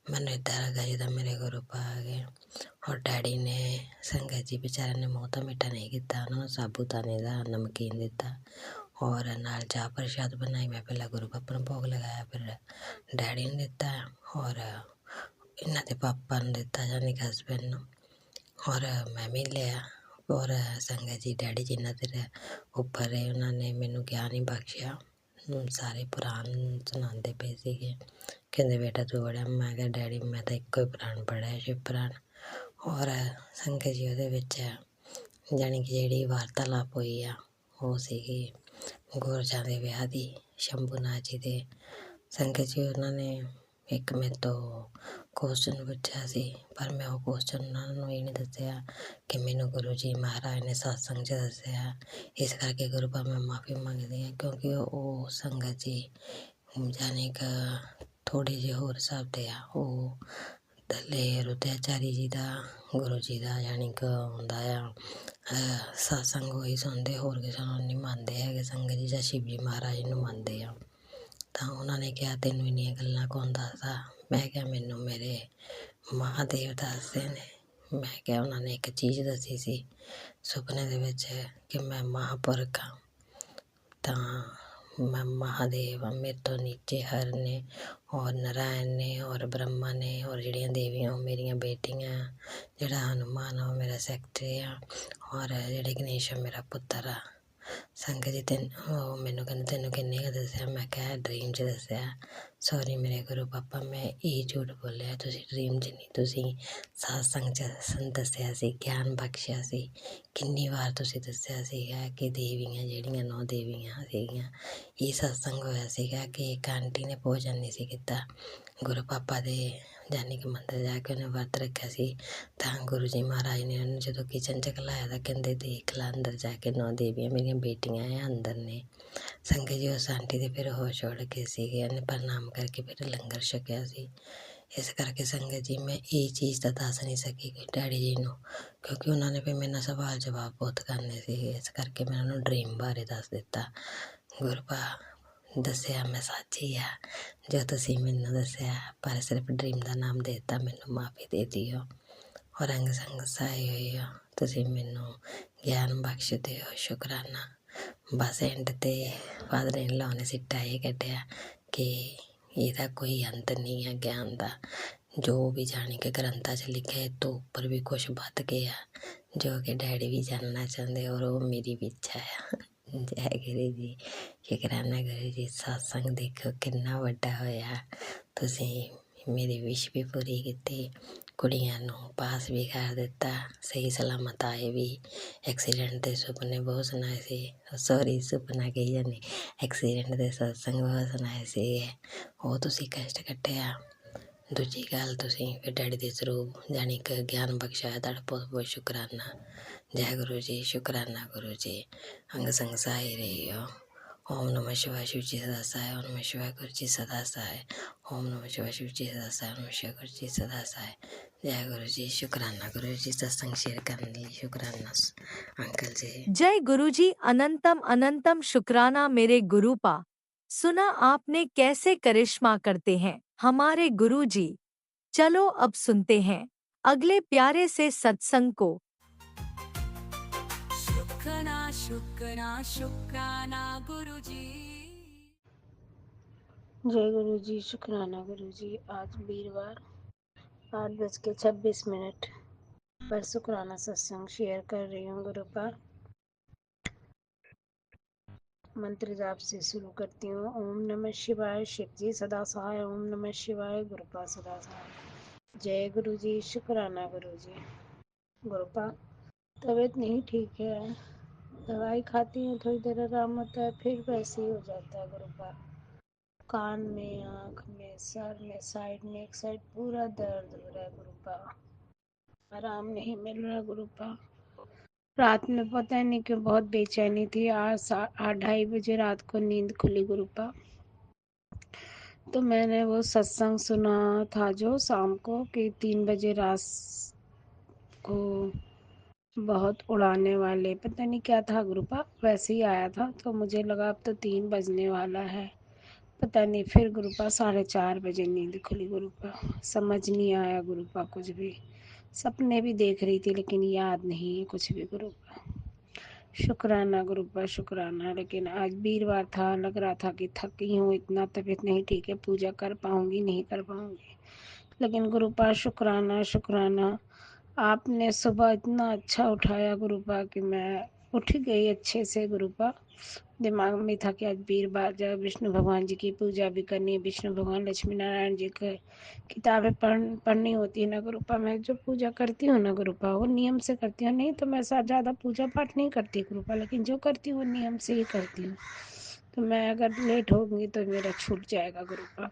ਮੈਨੂੰ ਇੱਦਾਂ ਲੱਗਾ ਜਿੱਦਾਂ ਮੇਰੇ ਗੁਰੂ ਪਾ ਆ ਗਏ। ਔਰ ਡੈਡੀ ਨੇ ਸੰਗਤ ਜੀ ਵਿਚਾਰਿਆਂ ਨੇ ਮੂੰਹ ਤਾਂ ਮਿੱਠਾ ਨਹੀਂ ਕੀਤਾ, ਉਹਨਾਂ ਨੂੰ ਸਾਬੂਦਾਨੇ ਦਾ ਨਮਕੀਨ ਦਿੱਤਾ ਔਰ ਨਾਲ ਚਾਹ ਪ੍ਰਸ਼ਾਦ ਬਣਾਈ। ਮੈਂ ਪਹਿਲਾਂ ਗੁਰੂ ਪਾਪਾ ਨੂੰ ਭੋਗ ਲਗਾਇਆ, ਫਿਰ ਡੈਡੀ ਨੂੰ ਦਿੱਤਾ ਔਰ ਇਹਨਾਂ ਦੇ ਪਾਪਾ ਨੂੰ ਦਿੱਤਾ, ਯਾਨੀ ਕਿ ਹਸਬੈਂਡ ਨੂੰ, ਔਰ ਮੈਂ ਵੀ ਲਿਆ। ਔਰ ਸੰਗਤ ਜੀ ਡੈਡੀ ਜਿੰਨਾ ਦੇਰ ਉੱਪਰ ਰਹੇ ਉਹਨਾਂ ਨੇ ਮੈਨੂੰ ਗਿਆਨ ਹੀ ਬਖਸ਼ਿਆ। ਸਾਰੇ ਪੁਰਾਣ ਸੁਣਾਉਂਦੇ ਪਏ ਸੀਗੇ, ਕਹਿੰਦੇ ਬੇਟਾ ਤੂੰ ਪੜ੍ਹਿਆ? ਮੈਂ ਕਿਹਾ ਡੈਡੀ ਮੈਂ ਤਾਂ ਇੱਕੋ ਹੀ ਪੁਰਾਣ ਪੜ੍ਹਿਆ, ਸ਼ਿਵ ਪੁਰਾਣ। ਔਰ ਸੰਗਤ ਜੀ ਉਹਦੇ ਵਿੱਚ ਜਾਣੀ ਕਿ ਜਿਹੜੀ ਵਾਰਤਾਲਾਪ ਹੋਈ ਆ ਉਹ ਸੀਗੀ ਗੁਰਜਾਂ ਦੇ ਵਿਆਹ ਦੀ, ਸ਼ੰਭੂਨਾਥ ਜੀ ਦੇ। ਸੰਗਤ ਜੀ ਉਹਨਾਂ ਨੇ ਇੱਕ ਮੇਰੇ ਤੋਂ ਕੁਐਸਚਨ ਪੁੱਛਿਆ ਸੀ, ਪਰ ਮੈਂ ਉਹ ਕੁਐਸਚਨ ਉਹਨਾਂ ਨੂੰ ਇਹ ਨਹੀਂ ਦੱਸਿਆ ਕਿ ਮੈਨੂੰ ਗੁਰੂ ਜੀ ਮਹਾਰਾਜ ਨੇ ਸਤਸੰਗ 'ਚ ਦੱਸਿਆ। ਇਸ ਕਰਕੇ ਗੁਰੂ ਪਾ ਮੈਂ ਮਾਫੀ ਮੰਗਦੀ ਹਾਂ, ਕਿਉਂਕਿ ਉਹ ਸੰਗਤ ਜੀ ਜਾਣੀ ਕਿ ਥੋੜ੍ਹੇ ਜਿਹੇ ਹੋਰ ਹਿਸਾਬ ਦੇ ਆ। ਉਹ ਦਲੇਰ ਰੁਦਿਆਚਾਰੀ ਜੀ ਦਾ, ਗੁਰੂ ਜੀ ਦਾ ਜਾਣੀ ਕਿ ਹੁੰਦਾ ਆ ਸਤਸੰਗ ਉਹੀ ਸੁਣਦੇ, ਹੋਰ ਕਿਸੇ ਨੂੰ ਨਹੀਂ ਮੰਨਦੇ ਹੈਗੇ। ਸੰਗਤ ਜੀ ਜਾਂ ਸ਼ਿਵ ਜੀ ਮਹਾਰਾਜ ਨੂੰ ਮੰਨਦੇ ਆ। ਤਾਂ ਉਹਨਾਂ ਨੇ ਕਿਹਾ ਤੈਨੂੰ ਇੰਨੀਆਂ ਗੱਲਾਂ ਕੌਣ ਦੱਸਦਾ? ਮੈਂ ਕਿਹਾ ਮੈਨੂੰ ਮੇਰੇ ਮਹਾਦੇਵ ਦੱਸਦੇ ਨੇ। ਮੈਂ ਕਿਹਾ ਉਹਨਾਂ ਨੇ ਇੱਕ ਚੀਜ਼ ਦੱਸੀ ਸੀ ਸੁਪਨੇ ਦੇ ਵਿੱਚ ਕਿ ਮੈਂ ਮਹਾਂਪੁਰਖ ਹਾਂ, ਤਾਂ ਮੈਂ ਮਹਾਦੇਵ ਹਾਂ, ਮੇਰੇ ਤੋਂ ਨੀਚੇ ਹਰ ਨੇ ਔਰ ਨਾਰਾਇਣ ਨੇ ਔਰ ਬ੍ਰਹਮਾ ਨੇ ਔਰ ਜਿਹੜੀਆਂ ਦੇਵੀਆਂ ਉਹ ਮੇਰੀਆਂ ਬੇਟੀਆਂ, ਜਿਹੜਾ ਹਨੂੰਮਾਨ ਉਹ ਮੇਰਾ ਸੈਕਟਰੀ ਆ ਔਰ ਜਿਹੜੇ ਗਣੇਸ਼ ਮੇਰਾ ਪੁੱਤਰ ਆ। ਸੰਗਤ ਜੀ ਉਹ ਮੈਨੂੰ ਕਹਿੰਦੇ ਤੈਨੂੰ ਕਿੰਨੇ ਕੁ ਦੱਸਿਆ? ਮੈਂ ਕਿਹਾ ਡਰੀਮ 'ਚ ਦੱਸਿਆ। ਸੌਰੀ ਮੇਰੇ ਗੁਰੂ ਪਾਪਾ, ਮੈਂ ਇਹ ਝੂਠ ਬੋਲਿਆ, ਤੁਸੀਂ ਡਰੀਮ 'ਚ ਨਹੀਂ, ਤੁਸੀਂ ਸਤਸੰਗ 'ਚ ਦੱਸਿਆ ਸੀ, ਗਿਆਨ ਬਖਸ਼ਿਆ ਸੀ। ਕਿੰਨੀ ਵਾਰ ਤੁਸੀਂ ਦੱਸਿਆ ਸੀਗਾ ਕਿ ਦੇਵੀਆਂ ਜਿਹੜੀਆਂ 9 ਦੇਵੀਆਂ ਸੀਗੀਆਂ, ਇਹ ਸਤਸੰਗ ਹੋਇਆ ਸੀਗਾ ਕਿ ਇੱਕ ਆਂਟੀ ਨੇ ਭੋਜਨ ਨਹੀਂ ਸੀ ਕੀਤਾ ਗੁਰੂ ਪਾਪਾ ਦੇ, ਜਾਨੀ ਕਿ ਮੰਦਰ ਜਾ ਕੇ ਉਹਨੇ ਵਰਤ ਰੱਖਿਆ ਸੀ। ਤਾਂ ਗੁਰੂ ਜੀ ਮਹਾਰਾਜ ਨੇ ਉਹਨੂੰ ਜਦੋਂ ਕਿਚਨ 'ਚ ਖਲਾਇਆ ਤਾਂ ਕਹਿੰਦੇ ਦੇਖ ਲਾ ਅੰਦਰ ਜਾ ਕੇ 9 ਦੇਵੀਆਂ ਮੇਰੀਆਂ ਬੇਟੀਆਂ ਆ ਅੰਦਰ ਨੇ। ਸੰਗਤ ਜੀ ਉਸ ਆਂਟੀ ਦੇ ਫਿਰ ਹੋਸ਼ ਉੱਡ ਗਏ ਸੀਗੇ, ਉਹਨੇ ਪ੍ਰਣਾਮ ਕਰਕੇ ਫਿਰ ਲੰਗਰ ਛਕਿਆ ਸੀ। ਇਸ ਕਰਕੇ ਸੰਗਤ ਜੀ ਮੈਂ ਇਹ ਚੀਜ਼ ਤਾਂ ਦੱਸ ਨਹੀਂ ਸਕੀ ਡੈਡੀ ਜੀ ਨੂੰ, ਕਿਉਂਕਿ ਉਹਨਾਂ ਨੇ ਫਿਰ ਮੇਰੇ ਨਾਲ ਸਵਾਲ ਜਵਾਬ ਬਹੁਤ ਕਰਨੇ ਸੀਗੇ। ਇਸ ਕਰਕੇ ਮੈਂ ਉਹਨਾਂ ਨੂੰ ਡਰੀਮ ਬਾਰੇ ਦੱਸ ਦਿੱਤਾ। ਗੁਰਪਾ ਦੱਸਿਆ ਮੈਂ ਸੱਚੀ ਆ ਜੋ ਤੁਸੀਂ ਮੈਨੂੰ ਦੱਸਿਆ, ਪਰ ਸਿਰਫ ਡਰੀਮ ਦਾ ਨਾਮ ਦੇ ਦਿੱਤਾ, ਮੈਨੂੰ ਮਾਫੀ ਦੇ ਦਿਓ। ਔਰ ਅੰਗ ਸੰਗ ਸਹਾਈ ਹੋਈ ਹੋ, ਤੁਸੀਂ ਮੈਨੂੰ ਗਿਆਨ ਬਖਸ਼ਦੇ ਹੋ, ਸ਼ੁਕਰਾਨਾ। ਬਸ ਐਂਡ 'ਤੇ ਫਾਦਰ ਇਨ ਲਾਅ ਨੇ ਸਿੱਟਾ ਇਹ ਕੱਢਿਆ ਕਿ ਇਹਦਾ ਕੋਈ ਅੰਤ ਨਹੀਂ ਹੈ ਗਿਆਨ ਦਾ, ਜੋ ਵੀ ਜਾਣੀ ਕਿ ਗ੍ਰੰਥਾਂ 'ਚ ਲਿਖਿਆ ਇਹ ਤੋਂ ਉੱਪਰ ਵੀ ਕੁਛ ਵੱਧ ਗਿਆ ਜੋ ਕਿ ਡੈਡੀ ਵੀ ਜਾਣਨਾ ਚਾਹੁੰਦੇ ਔਰ ਉਹ ਮੇਰੀ ਵੀ ਇੱਛਾ ਆ। ਜੈ ਗੁਰੂ ਜੀ, ਸ਼ੁਕਰਾਨਾ ਗੁਰੂ ਜੀ। ਸਤਸੰਗ ਦੇਖੋ ਕਿੰਨਾ ਵੱਡਾ ਹੋਇਆ, ਤੁਸੀਂ ਮੇਰੀ ਵਿਸ਼ ਵੀ ਪੂਰੀ ਕੀਤੀ, ਕੁੜੀਆਂ ਨੂੰ ਪਾਸ ਵੀ ਕਰ ਦਿੱਤਾ, ਸਹੀ ਸਲਾਮਤ ਆਏ ਵੀ। ਐਕਸੀਡੈਂਟ ਦੇ ਸੁਪਨੇ ਬਹੁਤ ਸੁਣਾਏ ਸੀ, ਸੌਰੀ ਸੁਪਨਾ ਕਹੀ ਜਾਂਦੀ, ਐਕਸੀਡੈਂਟ ਦੇ ਸਤਸੰਗ ਬਹੁਤ ਸੁਣਾਏ ਸੀਗੇ, ਉਹ ਤੁਸੀਂ ਕਸ਼ਟ ਕੱਟਿਆ। ਦੂਜੀ ਗੱਲ ਤੁਸੀਂ ਫਿਰ ਡੈਡੀ ਦੇ ਸਰੂਪ ਜਾਣੀ ਕਿ ਗਿਆਨ ਬਖਸ਼ਾਇਆ, ਤੁਹਾਡਾ ਬਹੁਤ ਬਹੁਤ ਸ਼ੁਕਰਾਨਾ। ਜੈ ਗੁਰੂ ਜੀ, ਸ਼ੁਕਰਾਨਾ ਗੁਰੂ ਜੀ। ਅੰਗ ਸੰਗ ਸਹਾਈ ਰਹੀ ਹੋ। ਓਮ ਨਮः शिवाय शिव जी सदा सहाय, ओम नमः शिवाय गुरु जी सदा सहाय, ओम नमः शिवाय शिव जी सदा सहाय, ओम नमः शिवाय गुरु जी सदा सहाय। जय गुरु जी, शुक्राना गुरु जी, सत्संग शेयर करने के लिए शुक्राना अंकल जी। जय गुरु जी, अनंतम अनंतम शुक्राना मेरे गुरु पा। सुना आपने कैसे करिश्मा करते हैं हमारे गुरु जी। चलो अब सुनते हैं अगले प्यारे से सत्संग को। शुक्राना शुक्राना शुक्राना गुरु जी। जय गुरु जी, शुक्राना गुरु जी। आज वीरवार 8:26 पर शुक्राना सत्संग शेयर कर रही हूँ। गुरु का मंत्र जाप से शुरू करती हूँ। ओम नमः शिवाय, शिव जी सदा सहाय, ओम नमः शिवाय, गुरुपा सदा सहाय। जय गुरु जी, शुक्राना गुरु जी। गुरुपा तबीयत नहीं ठीक है, दवाई खाती हूँ, थोड़ी देर आराम होता है, फिर वैसे ही हो जाता है। गुरुपा कान में, आँख में, सर में, साइड में, एक साइड पूरा दर्द हो रहा है। गुरुपा आराम नहीं मिल रहा। गुरुपा रात में पता नहीं क्यों बहुत बेचैनी थी। आज 8:30 बजे रात को नींद खुली गुरुपा। तो मैंने वो सत्संग सुना था जो शाम को कि 3 बजे रात को बहुत उड़ाने वाले, पता नहीं क्या था गुरुपा, वैसे ही आया था। तो मुझे लगा अब तो 3 बजने वाला है, पता नहीं। फिर गुरुपा 4:30 बजे नींद खुली गुरुपा। समझ नहीं आया गुरुपा कुछ भी। सपने भी देख रही थी लेकिन याद नहीं है कुछ भी गुरुपा। शुक्राना गुरुपा शुक्राना। लेकिन आज वीरवार था, लग रहा था कि थकी हूँ इतना, तबीयत नहीं ठीक है, पूजा कर पाऊँगी नहीं कर पाऊँगी। लेकिन गुरुपा शुक्राना शुक्राना, आपने सुबह इतना अच्छा उठाया गुरुपा कि मैं उठ गई अच्छे से गुरुपा। दिमाग में था कि आज वीरवार जब विष्णु भगवान जी की पूजा भी करनी है, विष्णु भगवान लक्ष्मी नारायण जी के किताबें पढ़नी होती है ना गुरुपा। मैं जो पूजा करती हूँ ना गुरुपा वो नियम से करती हूँ, नहीं तो मैं साथ ज़्यादा पूजा पाठ नहीं करती गुरुपा, लेकिन जो करती हूँ वो नियम से ही करती हूँ। तो मैं अगर लेट होगी तो मेरा छूट जाएगा गुरुपा।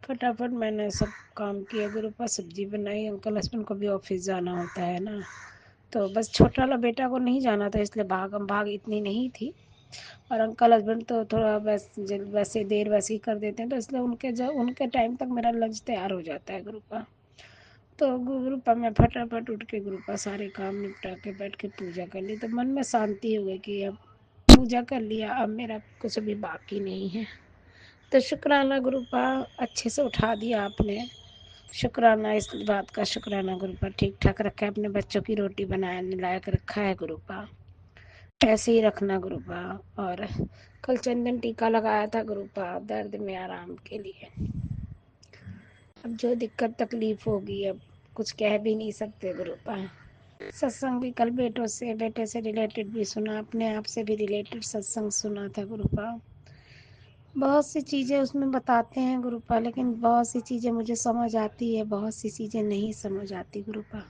फटाफट मैंने सब काम किया गुरुपा। सब्जी बनाई, अंकल हस्बैंड को भी ऑफिस जाना होता है ना, तो बस छोटा वाला बेटा को नहीं जाना था इसलिए भागम भाग इतनी नहीं थी। और अंकल हस्बैंड तो थोड़ा वैसे देर वैसे ही कर देते हैं, तो इसलिए उनके टाइम तक मेरा लंच तैयार हो जाता है गुरुपा। तो गुरुपा मैं फटाफट उठ के गुरुपा सारे काम निपटा के बैठ के पूजा कर ली। तो मन में शांति हो गई कि अब पूजा कर लिया, अब मेरा कुछ भी बाकी नहीं है। तो शुक्राना गुरुपा, अच्छे से उठा दिया आपने। शुक्राना, इस बात का शुक्राना गुरुपा, ठीक ठाक रखा है, अपने बच्चों की रोटी बनाने लायक रखा है गुरुपा। ऐसे ही रखना गुरुपा। और कल चंदन टीका लगाया था गुरुपा दर्द में आराम के लिए। अब जो दिक्कत तकलीफ होगी अब कुछ कह भी नहीं सकते गुरुपा। सत्संग भी कल बेटे से रिलेटेड भी सुना, अपने आप से भी रिलेटेड सत्संग सुना था गुरुपा। बहुत सी चीज़ें उसमें बताते हैं गुरुपा, लेकिन बहुत सी चीज़ें मुझे समझ आती है, बहुत सी चीज़ें नहीं समझ आती गुरुपा।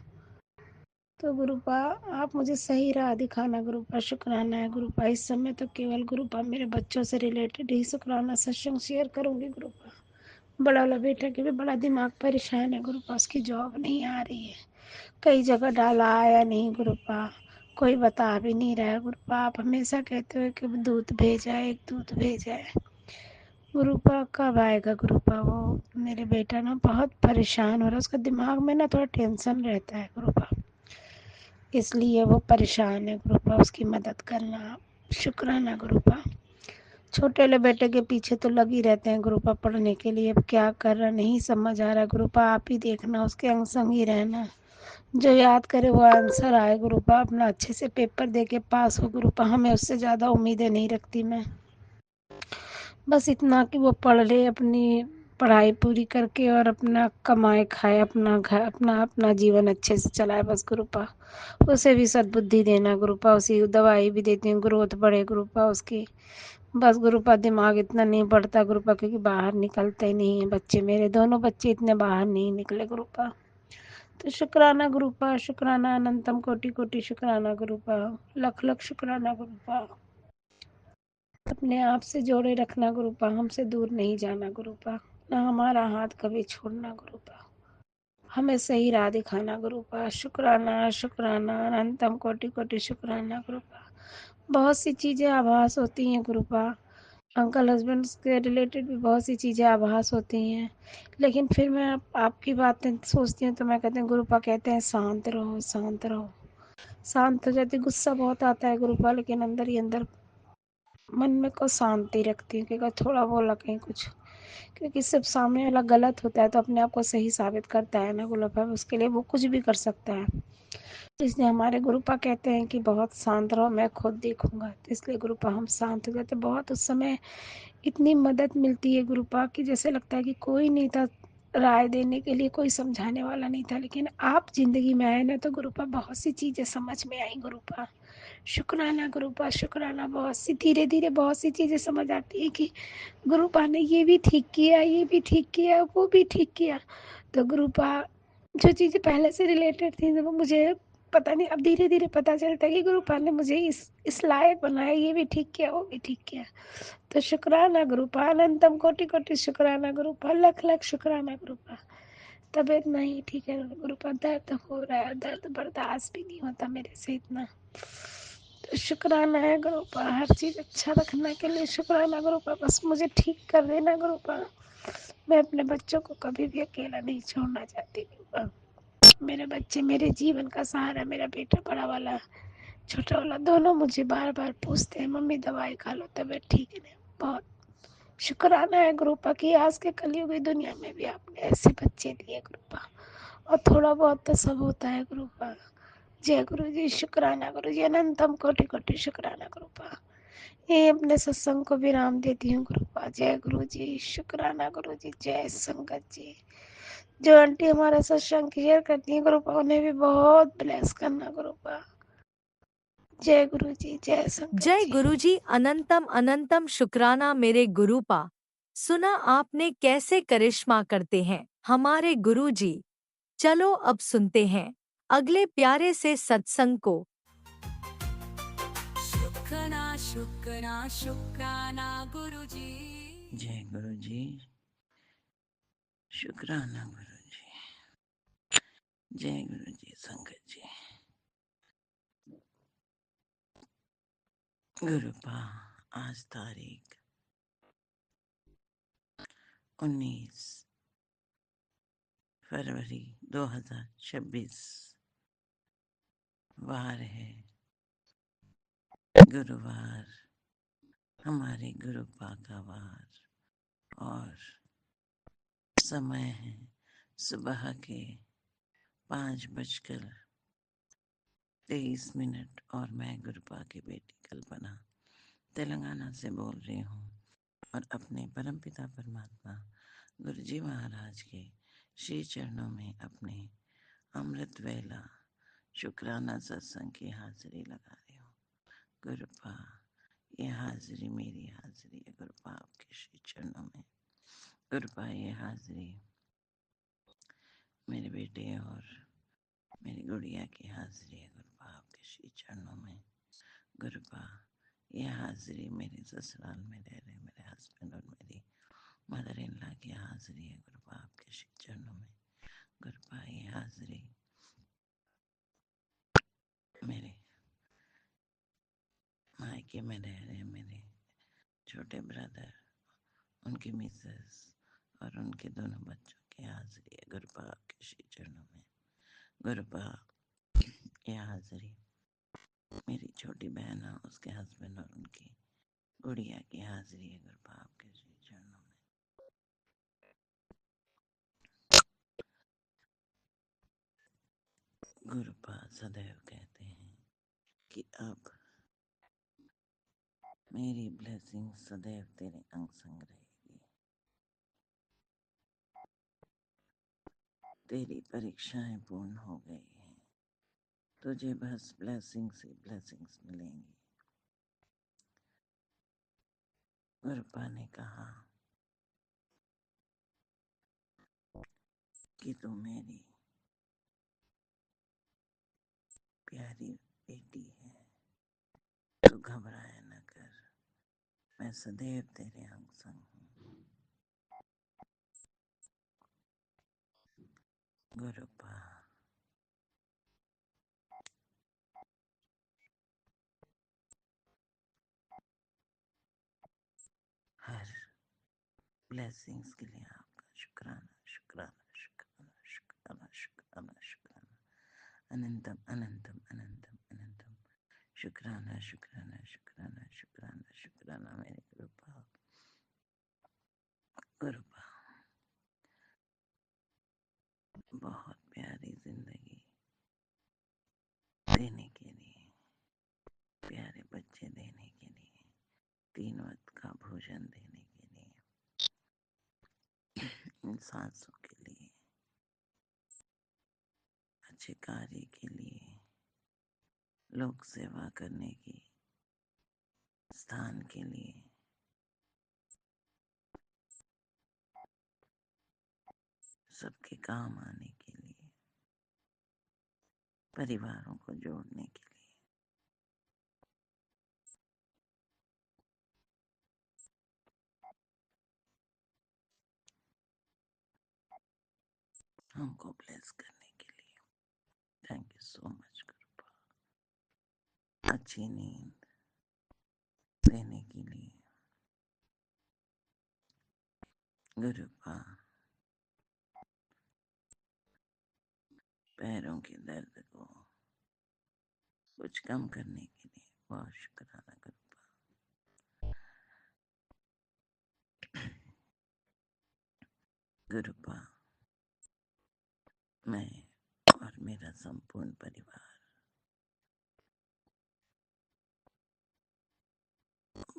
तो गुरुपा आप मुझे सही राह दिखाना गुरुपा। शुक्राना है गुरुपा। इस समय तो केवल गुरुपा मेरे बच्चों से रिलेटेड ही शुक्राना सत्संग शेयर करूँगी गुरुपा। बड़ा वाला बेटा के भी बड़ा दिमाग परेशान है गुरुपा, उसकी जॉब नहीं आ रही है, कई जगह डाला आया नहीं गुरुपा, कोई बता भी नहीं रहा है गुरुपा। आप हमेशा कहते हो कि दूध भेजा है, एक दूध भेजा है गुरुपा, कब आएगा गुरुपा। वो मेरे बेटा ना बहुत परेशान हो रहा है, उसका दिमाग में ना थोड़ा टेंशन रहता है गुरुपा, इसलिए वो परेशान है गुरुपा। उसकी मदद करना शुक्राना गुरुपा। छोटे वाले बेटे के पीछे तो लगी रहते हैं गुरुपा पढ़ने के लिए, अब क्या कर रहा नहीं समझ आ रहा गुरुपा। आप ही देखना, उसके अंग संग ही रहना, जो याद करे वो आंसर आए गुरुपा, अपना अच्छे से पेपर दे के पास हो गुरुपा। हमें उससे ज़्यादा उम्मीदें नहीं रखती मैं, बस इतना कि वो पढ़ ले, अपनी पढ़ाई पूरी करके और अपना कमाए खाए, अपना घर अपना अपना जीवन अच्छे से चलाए बस गुरुपा। उसे भी सद्बुद्धि देना गुरुपा, उसी दवाई भी देती हूँ, ग्रोथ बढ़े गुरुपा उसकी। बस गुरुपा दिमाग इतना नहीं बढ़ता गुरुपा, क्योंकि बाहर निकलते ही नहीं है बच्चे, मेरे दोनों बच्चे इतने बाहर नहीं निकले गुरुपा। तो शुक्राना गुरुपा शुक्राना, अनंतम कोटि कोटि शुक्राना गुरुपा, लख लख शुक्राना गुरुपा। अपने आप से जोड़े रखना गुरुपा, हमसे दूर नहीं जाना गुरुपा, ना हमारा हाथ कभी छोड़ना गुरुपा, हमें सही राह दिखाना गुरुपा। शुक्राना शुक्राना, अनंतम कोटि कोटि शुक्राना गुरुपा। बहुत सी चीज़ें आभास होती हैं गुरुपा, अंकल हस्बैंड के रिलेटेड भी बहुत सी चीज़ें आभास होती हैं, लेकिन फिर मैं आपकी बातें सोचती हूँ तो मैं कहती हूँ गुरुपा कहते हैं शांत रहो शांत रहो। शांत हो जाती, गुस्सा बहुत आता है गुरुपा, लेकिन अंदर ही अंदर मन में को शांति रखती हूँ कि अगर थोड़ा बोला कहीं कुछ, क्योंकि सिर्फ सामने वाला गलत होता है तो अपने आप को सही साबित करता है ना गुरुपा, उसके लिए वो कुछ भी कर सकता है। तो इसलिए हमारे गुरुपा कहते हैं कि बहुत शांत रहो, मैं खुद देखूंगा, तो इसलिए गुरुपा हम शांत हो जाते। बहुत उस समय इतनी मदद मिलती है गुरुपा कि जैसे लगता है कि कोई नहीं था राय देने के लिए, कोई समझाने वाला नहीं था, लेकिन आप जिंदगी में आए ना तो गुरुपा बहुत सी चीज़ें समझ में आई गुरुपा। शुक्राना गुरुपा शुक्राना, बहुत सी धीरे धीरे बहुत सी चीज़ें समझ आती है कि गुरुपा ने ये भी ठीक किया, ये भी ठीक किया, वो भी ठीक किया। तो गुरुपा जो चीज़ें पहले से रिलेटेड थी वो मुझे पता नहीं, अब धीरे धीरे पता चलता है कि गुरुपा ने मुझे इस लायक बनाया, ये भी ठीक किया, वो भी ठीक किया। तो शुक्राना गुरुपा, अनंतम कोटि कोटि शुक्राना गुरुपा, लख लख शुक्राना गुरुपा। तबीयत नहीं ठीक है गुरुपा, दर्द हो रहा है, दर्द बर्दाश्त भी नहीं होता मेरे से इतना। तो शुक्राना है गुरुपा, हर चीज़ अच्छा रखने के लिए शुक्राना गुरुपा, बस मुझे ठीक कर देना गुरुपा। मैं अपने बच्चों को कभी भी अकेला नहीं छोड़ना चाहती गुरुपा। मेरे बच्चे मेरे जीवन का सहारा, मेरा बेटा बड़ा वाला छोटा वाला दोनों मुझे बार बार पूछते हैं, मम्मी दवाई खा लो तबीयत ठीक है नहीं। बहुत शुक्राना है गुरुपा कि आज के कलयुगी दुनिया में भी आपने ऐसे बच्चे दिए गुरुपा, और थोड़ा बहुत तो सब होता है गुरुपा। जय गुरु जी, शुक्राना गुरु जी, अनंतम कोटि कोटि शुक्राना गुरुपा। ये अपने सत्संग को विराम देती हूँ गुरुपा। जय गुरु जी, शुक्राना गुरु जी, जय संगत जी। जो आंटी हमारा सत्संग शेयर करती हैं गुरुपा, उन्हें भी बहुत ब्लेस करना गुरुपा। जय गुरु जी, जय संगत जय जी। गुरुजी, अनंतम अनंतम शुक्राना मेरे गुरुपा। सुना आपने कैसे करिश्मा करते हैं हमारे गुरुजी। चलो अब सुनते हैं अगले प्यारे से सत्संग को। शुक्राना शुक्राना शुक्राना गुरुजी। जय गुरु जी, शुक्राना गुरु जी। जय गुरु जी, संगत जी। गुरुपा, आज तारीख 19 फरवरी 2026, वार है गुरुवार, हमारे गुरुपा का वार, और समय है सुबह के 5:23, और मैं गुरुपा की बेटी कल्पना तेलंगाना से बोल रही हूँ, और अपने परमपिता परमात्मा गुरुजी महाराज के श्री चरणों में अपने अमृत वेला शुक्राना सत्संग की हाजिरी लगा रही हूँ। गुरुपा, ये हाजिरी मेरी हाजिरी है गुरुपा आपके श्री चरणों में। गुरुपा, ये हाजिरी मेरे बेटे और मेरी गुड़िया की हाजिरी है गुरुपा आपके श्री चरणों में। गुरुपा, ये हाजिरी मेरे ससुराल में रह रहे मेरे हस्बैंड और मेरी मदर इन लॉ की हाजिरी है गुरुपा आपके श्री चरणों में। गुरुपा, ये हाजिरी मेरे मायके में रह रहे मेरे छोटे ब्रदर, उनकी मिसेस और उनके दोनों बच्चों की हाजिरी है गुरुपा आपके श्री चरणों में। गुरुपा, ये हाजिरी मेरी छोटी बहन है, उसके हस्बैंड और उनकी गुड़िया की हाजिरी है गुरुपा आपके श्री चरणों में। गुरुपा सदैव कहते हैं कि अब मेरी ब्लेसिंग सदैव तेरे अंग संग रहेगी। तेरी परीक्षाएं पूर्ण हो गई हैं, तुझे बस ब्लेसिंग्स ही ब्लेसिंग्स मिलेंगी। गुरुपा ने कहा कि तू मेरी प्यारी बेटी है, तू घबराया न कर, मैं सदैव तेरे अंग संग हूँ। गुरुपा, हर ब्लेसिंग्स के लिए आपका शुक्राना शुक्राना शुक्राना शुक्राना शुक्राना शुक्राना, अनंतम अनंतम अनंतम अनंतम शुक्राना शुक्राना शुक्राना शुक्राना शुक्राना मेरे गुरुपा। गुरुपा, बहुत प्यारी जिंदगी देने के लिए, प्यारे बच्चे देने के लिए, 3 वक्त का भोजन देने के लिए, इन सांसों के लिए, अच्छे कार्य के लिए, लोक सेवा करने की स्थान के लिए, सबके काम आने के लिए, परिवारों को जोड़ने के लिए, हमको ब्लेस करने के लिए। थैंक यू सो मच गुरुपा, अच्छी नींद देने के लिए। गुरुपा, पैरों के दर्द को कुछ कम करने के लिए बहुत शुक्राना गुरुपा। गुरुपा, मैं और मेरा संपूर्ण परिवार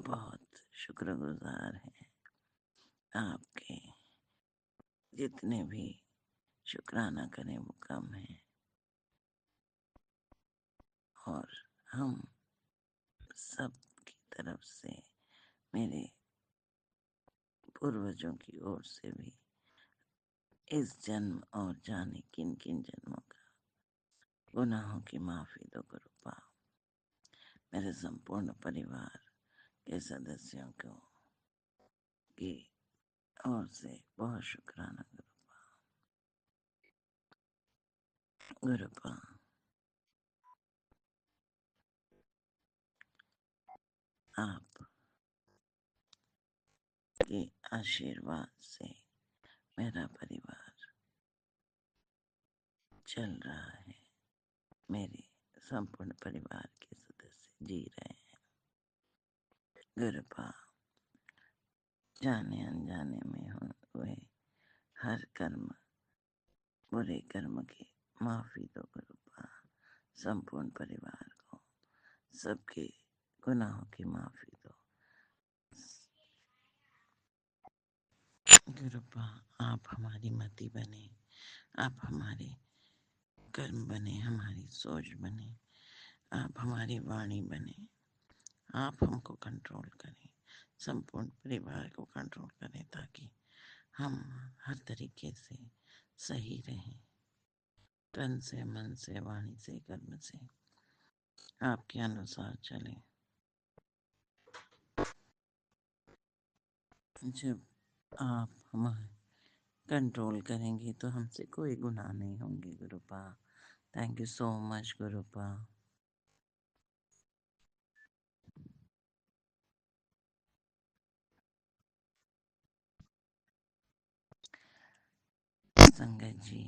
बहुत शुक्रगुजार है आपके। जितने भी शुक्राना करें वो कम है, और हम सब की तरफ से, मेरे पूर्वजों की ओर से भी इस जन्म और जाने किन किन जन्मों का गुनाहों की माफी दो गुरुपा। मेरे संपूर्ण परिवार के सदस्यों को की ओर से बहुत शुक्राना गुरुपा। गुरुपा, आप के आशीर्वाद से मेरा परिवार चल रहा है, मेरे संपूर्ण परिवार के सदस्य जी रहे हैं। गुरुपा, जाने अनजाने में हुए हर कर्म, बुरे कर्म की माफी दो गुरुपा। संपूर्ण परिवार को सबके गुनाहों की माफी दो गुरुपा। आप हमारी मति बने, आप हमारे कर्म बने, हमारी सोच बने, आप हमारी वाणी बने, आप हमको कंट्रोल करें, संपूर्ण परिवार को कंट्रोल करें, ताकि हम हर तरीके से सही रहें, तन से, मन से, वाणी से, कर्म से आपके अनुसार चलें। जब आप हमें कंट्रोल करेंगे तो हमसे कोई गुनाह नहीं होंगे गुरुपा। थैंक यू सो मच गुरुपा। संगत जी,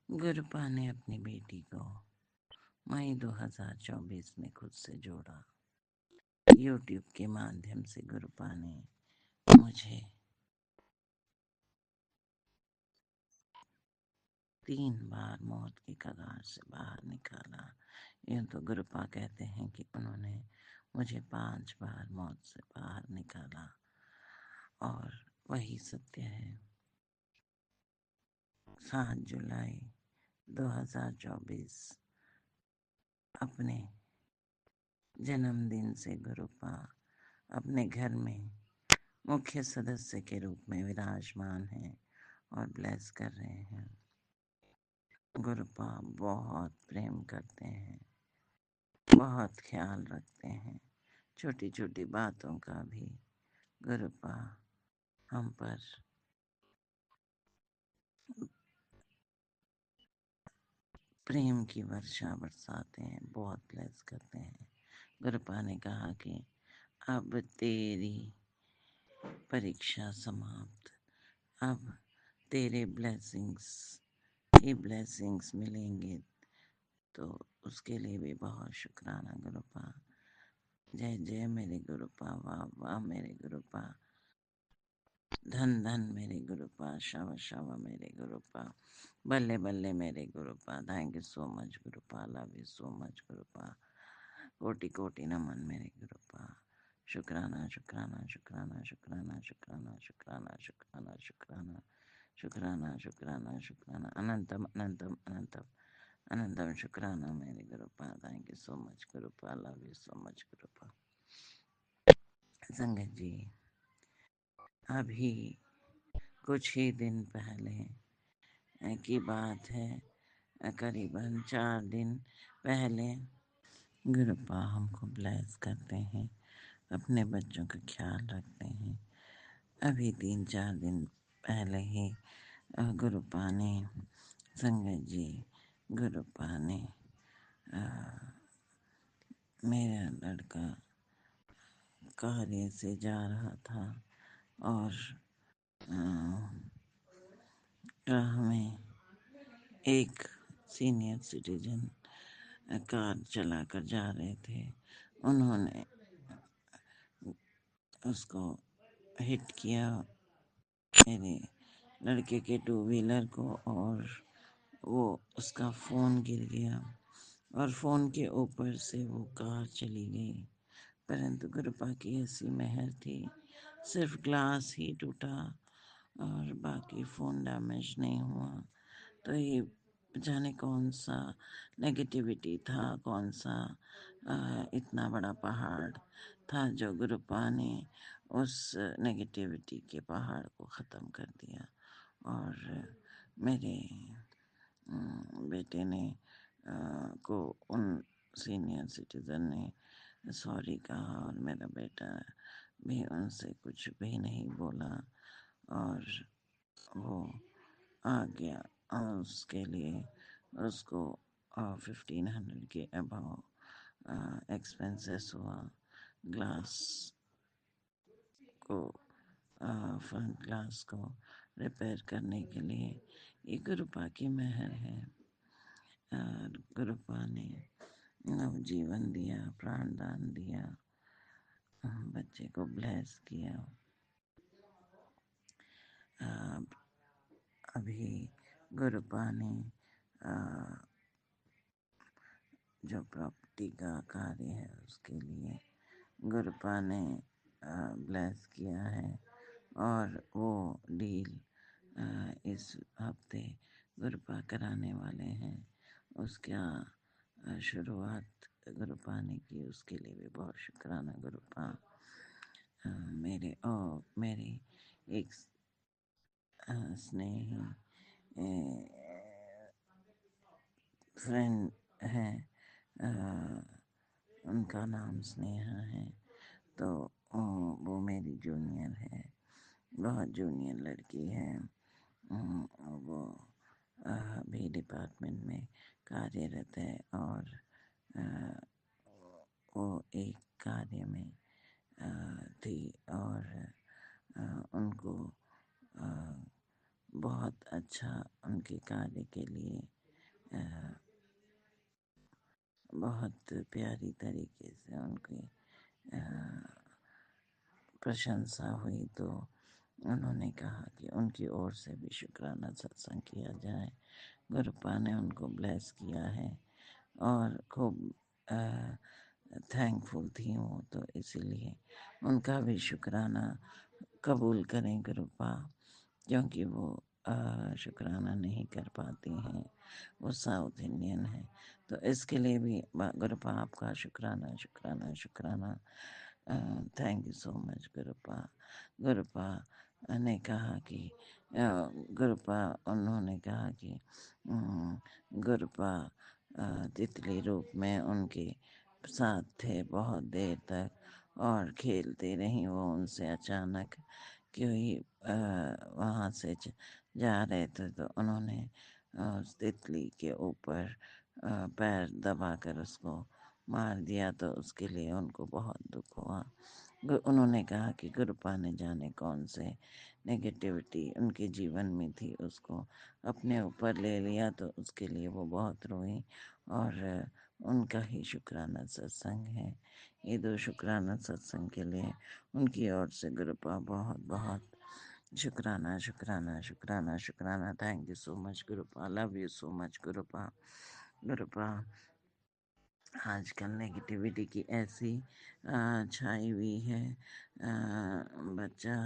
गुरुपा ने अपनी बेटी को मई 2024 में खुद से जोड़ा। यूट्यूब के माध्यम से गुरुपा ने मुझे 3 बार मौत की कगार से बाहर निकाला। यूँ तो गुरुपा कहते हैं कि उन्होंने मुझे 5 बार मौत से बाहर निकाला, और वही सत्य है। 7 जुलाई 2024 अपने जन्मदिन से गुरुपा अपने घर में मुख्य सदस्य के रूप में विराजमान हैं और ब्लेस कर रहे हैं। गुरुपा बहुत प्रेम करते हैं, बहुत ख्याल रखते हैं, छोटी छोटी बातों का भी गुरुपा हम पर प्रेम की वर्षा बरसाते हैं, बहुत ब्लेस करते हैं। गुरुपा ने कहा कि अब तेरी परीक्षा समाप्त, अब तेरे ब्लेसिंग्स ही ब्लेसिंग्स मिलेंगे, तो उसके लिए भी बहुत शुक्राना गुरुपा। जय जय मेरे गुरुपा, वाह वाह मेरे गुरुपा, धन धन मेरे गुरुपा, शव शव मेरे गुरुपा, बल्ले बल्ले मेरे गुरुपा। थैंक यू सो मच गुरुपा, लव यू सो मच गुरुपा। कोटि कोटि नमन मेरे गुरुपा। शुक्राना शुक्राना शुक्राना शुक्राना शुक्राना शुक्राना शुक्राना शुक्राना शुक्राना शुक्राना शुक्राना अनंतम अनंतम अनंतम अनंतम शुक्राना मेरे गुरुपा। थैंक यू सो मच गुरुपा, लव यू सो मच गुरुपा। संगत जी, अभी कुछ ही दिन पहले की बात है, करीबन 4 दिन पहले गुरुपा हमको ब्लेस करते हैं, अपने बच्चों का ख्याल रखते हैं। अभी 3-4 दिन पहले ही गुरुपा ने संगत जी गुरुपा ने मेरा लड़का कार्य से जा रहा था और राह में एक सीनियर सिटीजन कार चलाकर जा रहे थे। उन्होंने उसको हिट किया, मेरे लड़के के टू व्हीलर को, और वो उसका फ़ोन गिर गया और फ़ोन के ऊपर से वो कार चली गई। परंतु गुरुपा की ऐसी मेहर थी, सिर्फ ग्लास ही टूटा और बाकी फ़ोन डैमेज नहीं हुआ। तो ये जाने कौन सा नेगेटिविटी था, कौन सा इतना बड़ा पहाड़ था जो गुरुपा ने उस नेगेटिविटी के पहाड़ को ख़त्म कर दिया। और मेरे बेटे ने को उन सीनियर सिटीज़न ने सॉरी कहा और मेरा बेटा भी उनसे कुछ भी नहीं बोला और वो आ गया। और उसके लिए उसको 1500 के अबाव एक्सपेंसेस हुआ। ग्लास को फ्रंट ग्लास को रिपेयर करने के लिए। ये गुरुपा की मेहर है। गुरुपा ने नवजीवन दिया, प्राणदान दिया, बच्चे को ब्लेस किया। अभी गुरुपा ने जो प्रॉपर्टी का कार्य है उसके लिए गुरुपा ने ब्लेस किया है और वो डील इस हफ्ते गुरुपा कराने वाले हैं। उसका शुरुआत गुरुपा ने की, उसके लिए भी बहुत शुक्राना गुरुपा। मेरी एक स्नेही फ्रेंड है, उनका नाम स्नेहा है। तो वो मेरी जूनियर है, बहुत जूनियर लड़की है। वो भी डिपार्टमेंट में कार्यरत है और वो एक कार्य में थी और उनको बहुत अच्छा उनके कार्य के लिए बहुत प्यारी तरीके से उनकी प्रशंसा हुई। तो उन्होंने कहा कि उनकी ओर से भी शुक्राना सत्संग किया जाए। गुरुपा ने उनको ब्लेस किया है और खूब थैंकफुल थी वो, तो इसीलिए उनका भी शुक्राना कबूल करें गुरुपा, क्योंकि वो शुक्राना नहीं कर पाती हैं, वो साउथ इंडियन है। तो इसके लिए भी गुरुपा आपका शुक्राना शुक्राना शुक्राना। थैंक यू सो मच गुरुपा। गुरुपा ने कहा कि उन्होंने कहा कि गुरुपा तितली रूप में उनके साथ थे बहुत देर तक और खेलते रहीं वो उनसे। अचानक क्यों वहाँ से जा रहे थे तो उन्होंने उस तितली के ऊपर पैर दबाकर उसको मार दिया, तो उसके लिए उनको बहुत दुख हुआ। उन्होंने कहा कि गुरुपा ने जाने कौन से नेगेटिविटी उनके जीवन में थी उसको अपने ऊपर ले लिया, तो उसके लिए वो बहुत रोई और उनका ही शुक्राना सत्संग है। ये 2 शुक्राना सत्संग के लिए उनकी ओर से गुरुपा बहुत बहुत शुक्राना शुक्राना शुक्राना शुक्राना। थैंक यू सो मच गुरुपा, लव यू सो मच गुरुपा। गुरुपा आजकल नेगेटिविटी की ऐसी छाई हुई है, बच्चा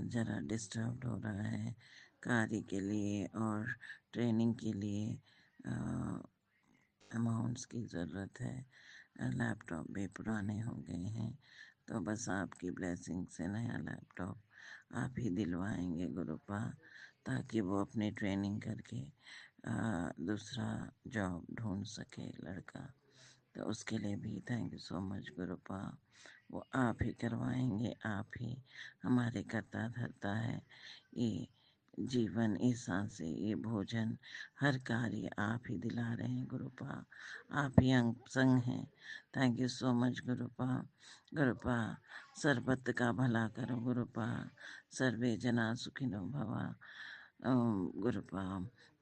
ज़रा डिस्टर्ब हो रहा है कार्य के लिए और ट्रेनिंग के लिए अमाउंट्स की ज़रूरत है। लैपटॉप भी पुराने हो गए हैं, तो बस आपकी ब्लेसिंग से नया लैपटॉप आप ही दिलवाएंगे गुरुपा, ताकि वो अपनी ट्रेनिंग करके दूसरा जॉब ढूंढ सके लड़का। तो उसके लिए भी थैंक यू सो मच गुरुपा। वो आप ही करवाएंगे, आप ही हमारे करता धरता है। ये जीवन, ये सांसें, ये भोजन, हर कार्य आप ही दिला रहे हैं गुरुपा। आप ही अंग संग हैं। थैंक यू सो मच गुरुपा। गुरुपा, सर्बत का भला करो गुरुपा। सर्वे जना सुखिनो भवा। गुरुपा,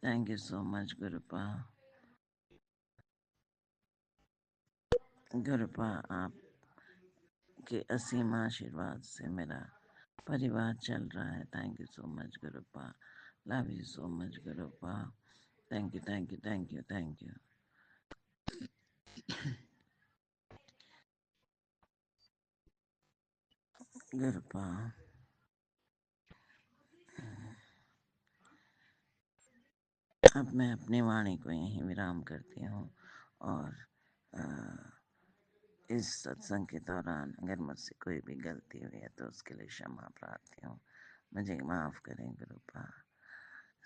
थैंक यू सो मच गुरुपा। गुरुपा, आपके असीम आशीर्वाद से मेरा परिवार चल रहा है। थैंक यू सो मच गुरुपा। लव यू सो मच गुरुपा। Thank you, thank you, thank you, thank you गुरुपा। अब मैं अपनी वाणी को यहीं विराम करती हूँ और अ, इस सत्संग के दौरान अगर मुझसे कोई भी गलती हुई है तो उसके लिए क्षमा प्रार्थी हूँ। मुझे माफ़ करें गुरुपा।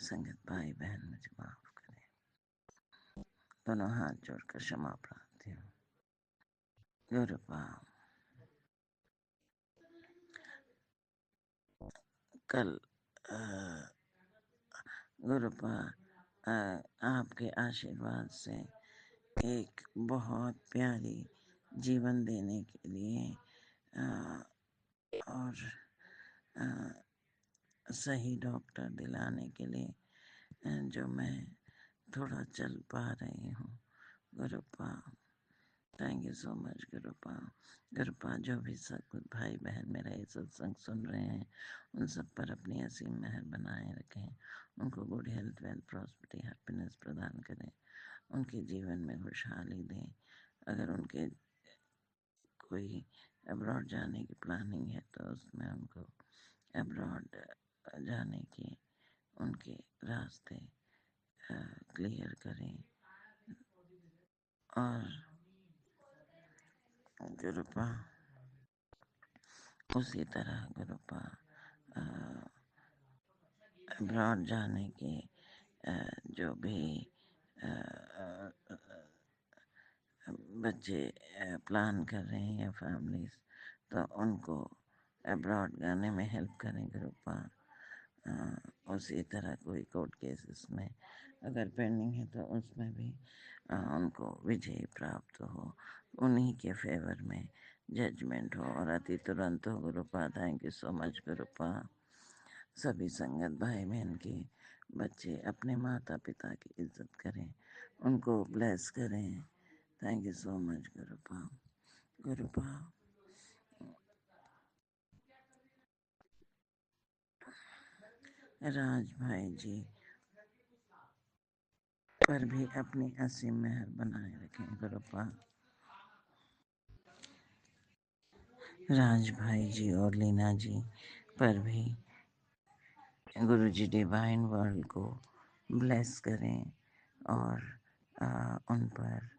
संगत भाई बहन मुझे माफ़ करें। दोनों हाथ जोड़कर क्षमा प्रार्थी हूँ गुरुपा। कल अ, गुरुपा, आपके आशीर्वाद से एक बहुत प्यारी जीवन देने के लिए अ, और अ, सही डॉक्टर दिलाने के लिए जो मैं थोड़ा चल पा रही हूँ गुरुपा। थैंक यू सो मच गुरुपा। गुरुपा, जो भी सतगुरु भाई बहन मेरा ये सत्संग सुन रहे हैं उन सब पर अपनी असीम मेहर बनाए रखें। उनको good health, wealth, prosperity, happiness प्रदान करें। उनके जीवन में खुशहाली दें। अगर उनके कोई अब्रॉड जाने की प्लानिंग है तो उसमें उनको अब्रॉड जाने की उनके रास्ते क्लियर करें। और गुरुपा, उसी तरह गुरुपा अब्रॉड जाने के जो भी बच्चे प्लान कर रहे हैं या फैमिलीज, तो उनको अब्रॉड जाने में हेल्प करें गुरुपा। उसी तरह कोई कोर्ट केसेस में अगर पेंडिंग है तो उसमें भी उनको विजय प्राप्त हो, उन्हीं के फेवर में जजमेंट हो और अति तुरंत हो गुरुपा। Thank you so much गुरुपा। सभी संगत भाई बहन के बच्चे अपने माता पिता की इज्जत करें, उनको ब्लेस करें। थैंक यू सो मच गुरुपा। गुरुपा, राज भाई जी पर भी अपनी असीम मेहर बनाए रखें गुरुपा। राज भाई जी और लीना जी पर भी गुरु जी डिवाइन वर्ल्ड को ब्लेस करें और उन पर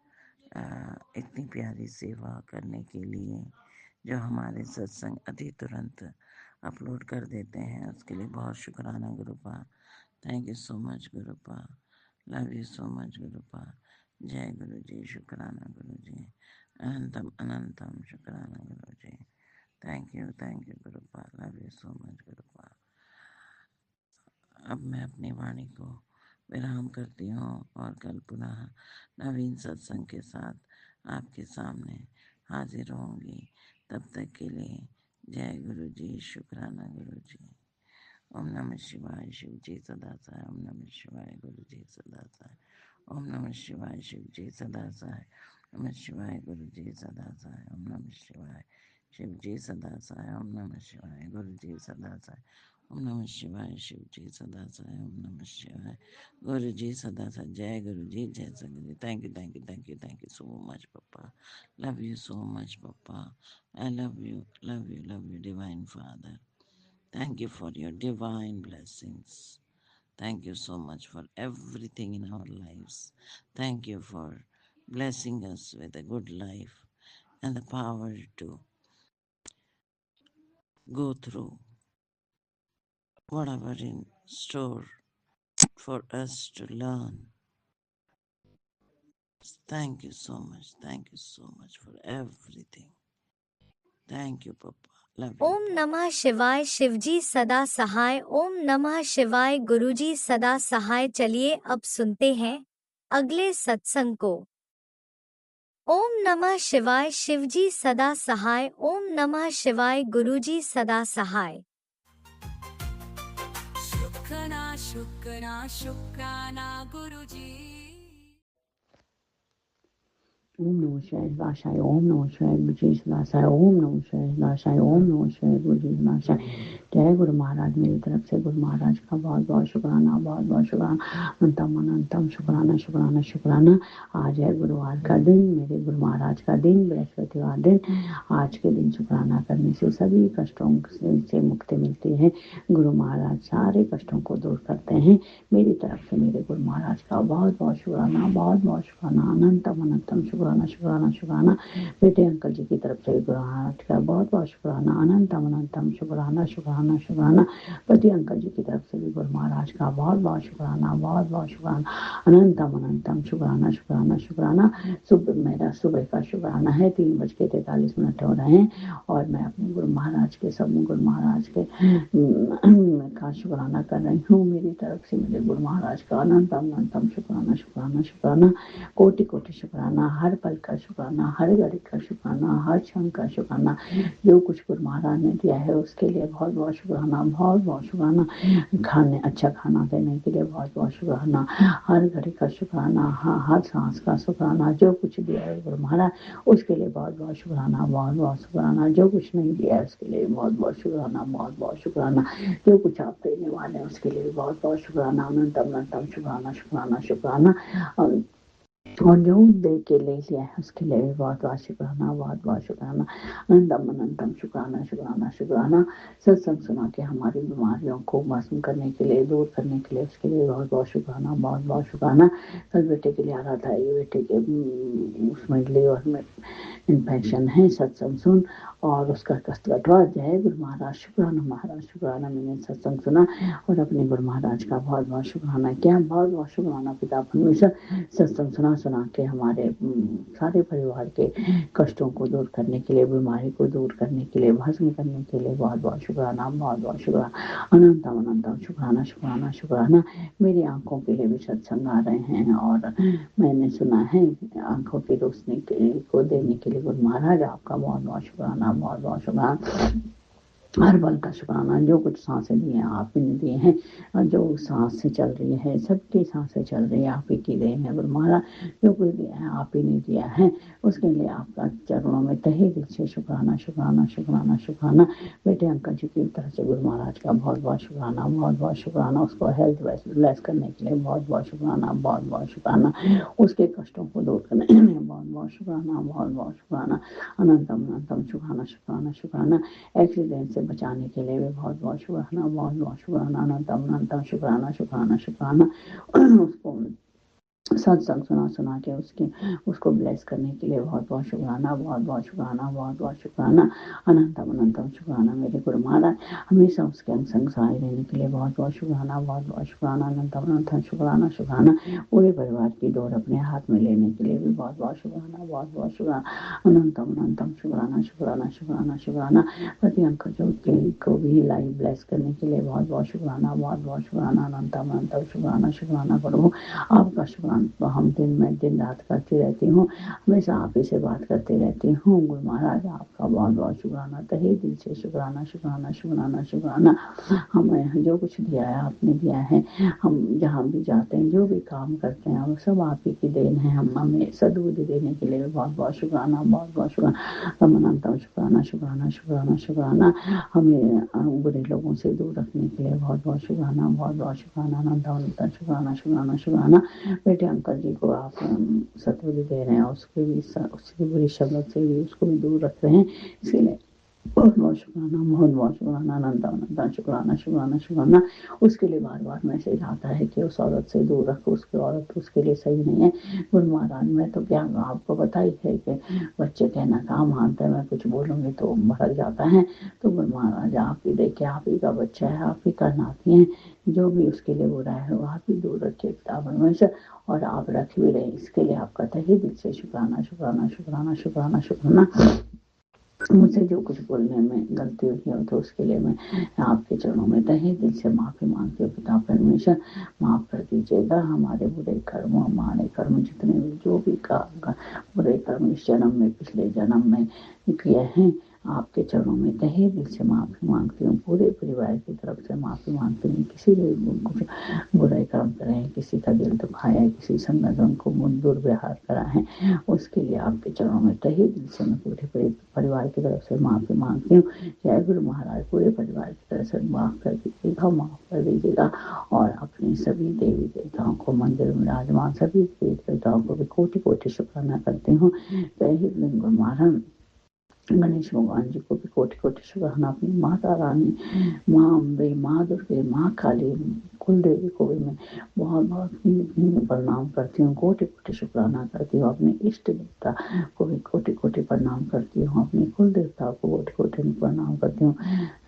इतनी प्यारी सेवा करने के लिए जो हमारे सत्संग अति तुरंत अपलोड कर देते हैं उसके लिए बहुत शुक्राना गुरुपा। थैंक यू सो मच गुरुपा। लव यू सो मच गुरुपा। जय गुरु जी। शुक्राना गुरु जी। अनंतम अनंतम शुक्राना गुरु जी। थैंक यू गुरुपा। लव यू सो मच गुरुपा। अब मैं अपनी वाणी को विराम करती हूँ और कल पुनः नवीन सत्संग के साथ आपके सामने हाजिर होंगी। तब तक के लिए जय गुरु जी। शुक्राना गुरु जी। ओम नमः शिवाय। शिव जी सदा सहाय। ओम नमः शिवाय। गुरु जी सदा सहाय। ओम नमः शिवाय। शिव जी सदा सहाय। नमः शिवाय। गुरु जी सदा सहाय। ओम नमः शिवाय। शिव जी सदा सहाय। ओम नमः शिवाय। गुरु जी सदा सहाय। ओम नमः शिवाय। शिव जी सदा सहाय। ओम नमः शिवाय। गुरु जी सदा सहाय। जय गुरु जी। जय सगुरु जी। थैंक यू सो मच पप्पा। लव यू सो मच पप्पा। I love you divine father. Thank you for your divine blessings. Thank you so much for everything in our lives. Thank you for blessing us with a good life and the power to go through whatever in store for us to learn. Thank you so much. Thank you so much for everything. Thank you, Papa. Love you. ओम नमः शिवाय। शिवजी सदा सहाय। ओम नमः शिवाय। गुरुजी सदा सहाय। चलिए अब सुनते हैं अगले सत्संग को। ओम नमः शिवाय। शिवजी सदा सहाय। ओम नमः शिवाय। गुरुजी सदा सहाय। शुक्राना गुरुजी। ओम नमः शिवाय दाशाय। ओम नमः शिवाय गुरुजी दाशाय। ओम नमः शिवाय दाशाय। ओम नमः शिवाय गुरुजी दाशाय। जय गुरु महाराज। मेरी तरफ से गुरु महाराज का बहुत बहुत शुक्राना, बहुत बहुत शुक्राना, अनंतम शुक्राना शुक्राना शुक्राना। आज है गुरुवार का दिन, मेरे गुरु महाराज का दिन, बृहस्पतिवार दिन। आज के दिन शुक्राना करने से सभी कष्टों से मुक्ति मिलती है। गुरु महाराज सारे कष्टों को दूर करते हैं। मेरी तरफ से मेरे गुरु महाराज का बहुत बहुत शुक्राना, बहुत बहुत शुक्राना, अनंतम शुक्राना शुक्राना शुक्राना। बेटे अंकल जी की तरफ से गुरु महाराज का बहुत बहुत शुक्राना, अनंतम शुक्राना शुक्राना शुक्राना। पति अंकल जी की तरफ से भी गुरु महाराज का बहुत बहुत शुक्राना, बहुत बहुत शुक्राना, अनंतम शुक्राना शुक्राना शुक्राना। मेरा सुबह का शुक्राना है, 3:43 हो रहे हैं और मैं अपने गुरु महाराज के, सब गुरु महाराज के का शुक्राना कर रही हूँ। मेरी तरफ से मेरे गुरु महाराज का अनंतम शुक्राना शुक्राना शुक्राना, कोटि कोटि शुक्राना, हर पल का शुक्राना, हर घड़ी का शुक्राना, हर क्षण का शुक्राना। जो कुछ गुरु महाराज ने दिया है उसके लिए बहुत बहुत शुक्राना, बहुत बहुत शुक्राना। अच्छा खाना देने के लिए बहुत बहुत शुक्राना, हर घड़ी का शुक्राना, हर सांस का शुक्राना। जो कुछ दिया है गुरु महाराज उसके लिए बहुत बहुत शुक्राना, बहुत बहुत शुक्राना। जो कुछ नहीं दिया है उसके लिए बहुत बहुत शुक्राना, बहुत बहुत शुक्राना। जो कुछ आप देने वाले हैं उसके लिए बहुत बहुत शुक्राना, अनंतम शुक्राना शुक्राना शुक्राना। और जो दे के ले लिया है उसके लिए भी बहुत बहुत शुक्राना, बहुत बहुत शुक्राना, अनंतम शुक्राना शुक्राना शुक्राना। सत्संग सुना के हमारी बीमारियों को भस्म करने के लिए, दूर करने के लिए, उसके लिए बहुत बहुत शुक्राना, बहुत बहुत शुक्राना। कल बेटे के लिए आ रहा था, ये बेटे के उसमें लीवर में इन्फेक्शन है, सत्संग सुन और उसका कष्ट कटवा। जय गुरु महाराज, शुक्राना महाराज, शुक्राना। मैंने सत्संग सुना और अपने गुरु महाराज का बहुत बहुत शुक्राना किया, बहुत बहुत शुक्राना। पिता परमेश्वर सत्संग सुना के हमारे सारे परिवार के कष्टों को दूर करने के लिए, बीमारी को दूर करने के लिए, भस्म करने के लिए बहुत बहुत शुक्राना, बहुत बहुत शुक्राना, अनंतम शुक्राना शुक्राना शुक्राना। मेरी आंखों के लिए भी सत्संग आ रहे हैं और मैंने सुना है आंखों की रोशनी को देने के लिए गुरु महाराज आपका बहुत बहुत शुक्राना, बहुत बहुत शुक्राना। हर पल का शुक्राना। जो कुछ सांसें दी हैं आप ही ने दी हैं, जो सांस से चल रही है, सबकी सांसें चल रही है आप ही की देन है गुरु महाराज। जो कुछ दिया है आप ही ने दिया है, उसके लिए आपका चरणों में तहे दिल से शुक्राना शुक्राना शुक्राना शुक्राना। बेटे अंकल जी की तरफ से गुरु महाराज का बहुत बहुत शुक्राना, बहुत बहुत शुक्राना। उसको हेल्थ ब्लेस करने के लिए बहुत बहुत शुक्राना, बहुत बहुत शुक्राना। उसके कष्टों को दूर करने के लिए बहुत बहुत शुक्राना, बहुत बहुत शुक्राना, अनंतम शुक्राना शुक्राना शुक्राना। एक्सीडेंट से बचाने के लिए भी बहुत बहुत शुक्राना, बहुत बहुत शुक्राना, अनंतम शुक्राना शुक्राना शुक्राना। उसको सत्संग सुना के उसको ब्लेस करने के लिए बहुत बहुत शुक्राना, बहुत बहुत शुक्राना, बहुत बहुत शुक्राना, अनंतम शुक्राना। मेरे गुरु महाराज हमेशा उसके अंग संग सहाय रहने के लिए बहुत बहुत शुक्राना, बहुत बहुत शुक्राना, अनंतम शुक्राना शुक्राना। पूरे परिवार की डोर अपने हाथ में लेने के लिए भी बहुत बहुत शुक्राना, बहुत बहुत शुक्राना, अनंतम शुक्राना शुक्राना शुक्राना शुक्राना। पति अंकल जो को भी लाइव ब्लेस करने के लिए बहुत बहुत शुक्राना, बहुत बहुत शुक्राना, अनंतम शुक्राना शुक्राना। प्रभु आपका शुक्राना तो हम दिन रात करती रहती हूँ, हमेशा आप ही से बात करती रहती हूँ। गुरु महाराज आपका बहुत बहुत शुक्राना, तहे दिल से शुक्राना शुक्राना शुक्राना शुक्राना। हमें जो कुछ दिया है आपने दिया है, हम जहाँ भी जाते हैं, जो भी काम करते हैं, वो सब आप ही की देन है। हम हमें सद्बुद्धि देने के लिए बहुत बहुत शुक्राना, बहुत बहुत शुक्राना, अनंतम शुक्राना शुक्राना शुक्राना शुक्राना। हमें बुरे लोगों से दूर रखने के लिए बहुत बहुत शुक्राना, बहुत बहुत शुक्राना, अनंतम शुक्राना शुक्राना शुक्राना। बेटे अंकल जी को आप सद्बुद्धि दे रहे हैं, उसकी बुरी शब्द से भी उसको भी दूर रख रहे हैं, इसके लिए बहुत बहुत शुक्राना, बहुत बहुत शुक्राना, अनंतम शुक्राना शुक्राना शुक्राना। उसके लिए बार बार मैसेज आता है कि उस औरत से दूर रखो, उसकी औरत उसके लिए सही नहीं है। गुरु महाराज मैं तो क्या आपको पता ही है कि बच्चे कहना काम मानते हैं, मैं कुछ बोलूँगी तो भड़क जाता है। तो गुरु महाराज आप ही देखिए, आप ही का बच्चा है, आप ही का नाती है, जो भी उसके लिए बुरा है वो आप ही दूर रखिए पिता परमेश्वर, और आप रख भी रहे। इसके लिए आपका तहे दिल से शुक्राना शुक्राना शुक्राना शुक्राना शुक्राना। मुझसे जो कुछ बोलने में गलती हुई हो तो उसके लिए मैं आपके चरणों में तहे दिल से माफ़ी मांगती हूँ। पिता परमेश्वर माफ़ कर दीजिएगा हमारे बुरे कर्म, हमारे कर्म जितने भी जो भी बुरे कर्म इस जन्म में पिछले जन्म में किए हैं, आपके चरणों में तहे दिल से माफ़ी मांगती हूँ। पूरे परिवार की तरफ से माफ़ी मांगती हूँ। किसी ने कुछ बुरे कर्म करे हैं, किसी का दिल दुखाया है, किसी संगठन को दुर्व्यवहार करा है, उसके लिए आपके चरणों में तहे दिल से मैं पूरे परिवार की तरफ से माफ़ी मांगती हूँ। जय गुरु महाराज, पूरे परिवार की तरफ से माफ़ कर दीजिएगा, माफ़ कर दीजिएगा। और अपने सभी देवी देवताओं को, मंदिर में विराजमान सभी देवी देवताओं को भी कोटि कोटि शुक्राना करती हूँ। जय हिंद गुरु महाराज। गणेश भगवान जी को भी कोटि कोटि शुक्राना। अपनी माता रानी, माँ अम्बे, माँ दुर्गे, माँ काली, कुल देवी को भी मैं बहुत बहुत प्रणाम करती हूँ, कोटि कोटि शुक्राना करती हूँ। अपने इष्ट देवता को भी कोटि कोटि प्रणाम करती हूँ, अपने कुल देवता को कोटि कोटि प्रणाम करती हूँ।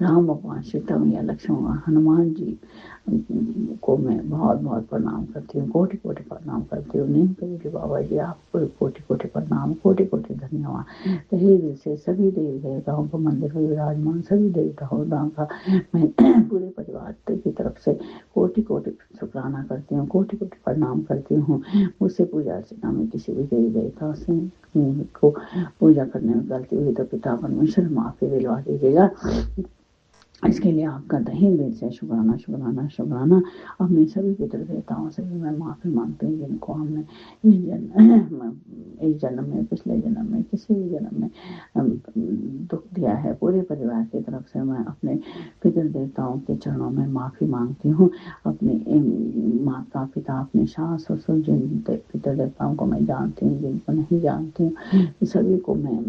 राम भगवान, सीता मैया, लक्ष्मण, हनुमान जी को मैं बहुत बहुत प्रणाम करती हूँ, कोटि कोटि प्रणाम करती हूँ। नीम करोली बाबा जी, आपको कोटि कोटि प्रणाम, कोटि कोटि धन्यवाद। तहे दिल से सभी देवी देवताओं को, मंदिर में विराजमान सभी देवताओं का मैं पूरे परिवार की तरफ से कोटि कोटि शुक्राना करती हूँ, कोटि कोटि प्रणाम करती हूँ। मुझसे पूजा अर्चना में किसी भी देवी देवता से को पूजा करने में गलती हुई तो पिता परमेश्वर माफी दिलवा दीजिएगा। इसके लिए आपका तहे दिल से शुक्राना शुक्राना शुक्राना। अपने सभी पितृ देवताओं से भी मैं माफ़ी मांगती हूँ, जिनको हमने इस जन्म में, पिछले जन्म में, किसी भी जन्म में दुख दिया है। पूरे परिवार की तरफ से मैं अपने पितृ देवताओं के चरणों में माफ़ी मांगती हूँ। अपने माता पिता, अपने सास ससुर, जिन पितृ देवताओं को मैं जानती हूँ, जिनको नहीं जानती हूँ, सभी को मैं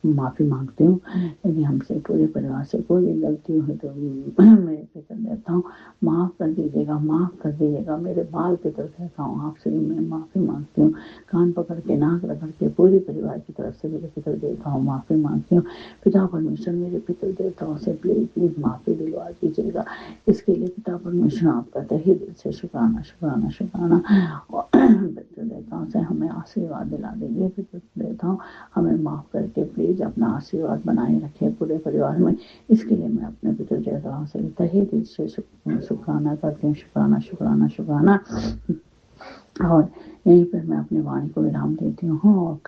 माफ़ी मांगती हूँ। यदि हमसे पूरे परिवार से कोई भी गलती हुई तो मेरे पितृ देवताओं माफ़ कर दीजिएगा, माफ़ कर दीजिएगा। मेरे बाल पितृ देवताओं, आपसे भी मैं माफ़ी मांगती हूँ। कान पकड़ के, नाक रगड़ के पूरे परिवार की तरफ से मेरे पितृ देवताओं माफ़ी मांगती हूँ। पिता परमेश्वर मेरे पितृ देवताओं से प्लीज माफ़ी दिलवा दीजिएगा। इसके लिए पिता परमेश्वर आपका तहे दिल से शुक्राना शुक्राना शुक्राना। और पितृ देवताओं से हमें आशीर्वाद दिला दीजिए। पितृ देवताओं हमें माफ़ करके प्लीज अपना आशीर्वाद बनाए रखें पूरे परिवार में। इसके लिए मैं अपने पितृ देवताओं से तहे दिल से शुक्राना करती हूँ, शुक्राना शुक्राना शुक्राना। और यहीं पर मैं अपनी वाणी को विराम देती हूँ और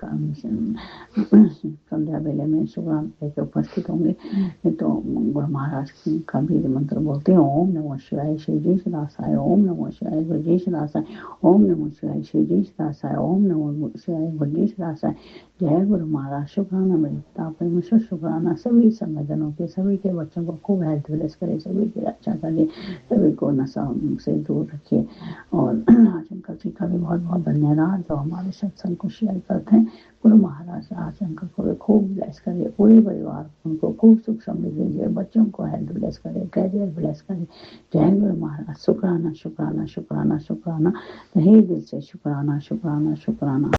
संध्या वेले में शुक्राना लेकर उपस्थित होंगे तो गुरु महाराज का भी मंत्र बोलते हैं। ओम नमो शिवाय श्री जी सदासाय, ओम नमो शिवाय गुरु जी सदासाय, ओम नमो शिवाय श्री जी सदासाय, ओम नमो शिवाय गुरु जी सदासाय। जय गुरु महाराज। शुक्राना मेरे पिता परमेश्वर, शुक्राना सभी संगठनों के, सभी के बच्चों को खूब हेल्थ विलेस करे, सभी की रक्षा करिए, सभी को नशा से दूर रखिए। और राजशंकर जी का भी बहुत बहुत धन्यवाद जो हमारे सत्संग को शेयर करते हैं। गुरु महाराज राजशंकर को भी खूब ब्लेस करिए, पूरे परिवार उनको खूब सुख समृद्धि दीजिए, बच्चों को हेल्थ ब्लेस करे, कैरियर ब्लेस करे। जय गुरु महाराज। शुक्राना शुक्राना शुक्राना शुक्राना, तहे दिल से शुक्राना शुक्राना शुक्राना।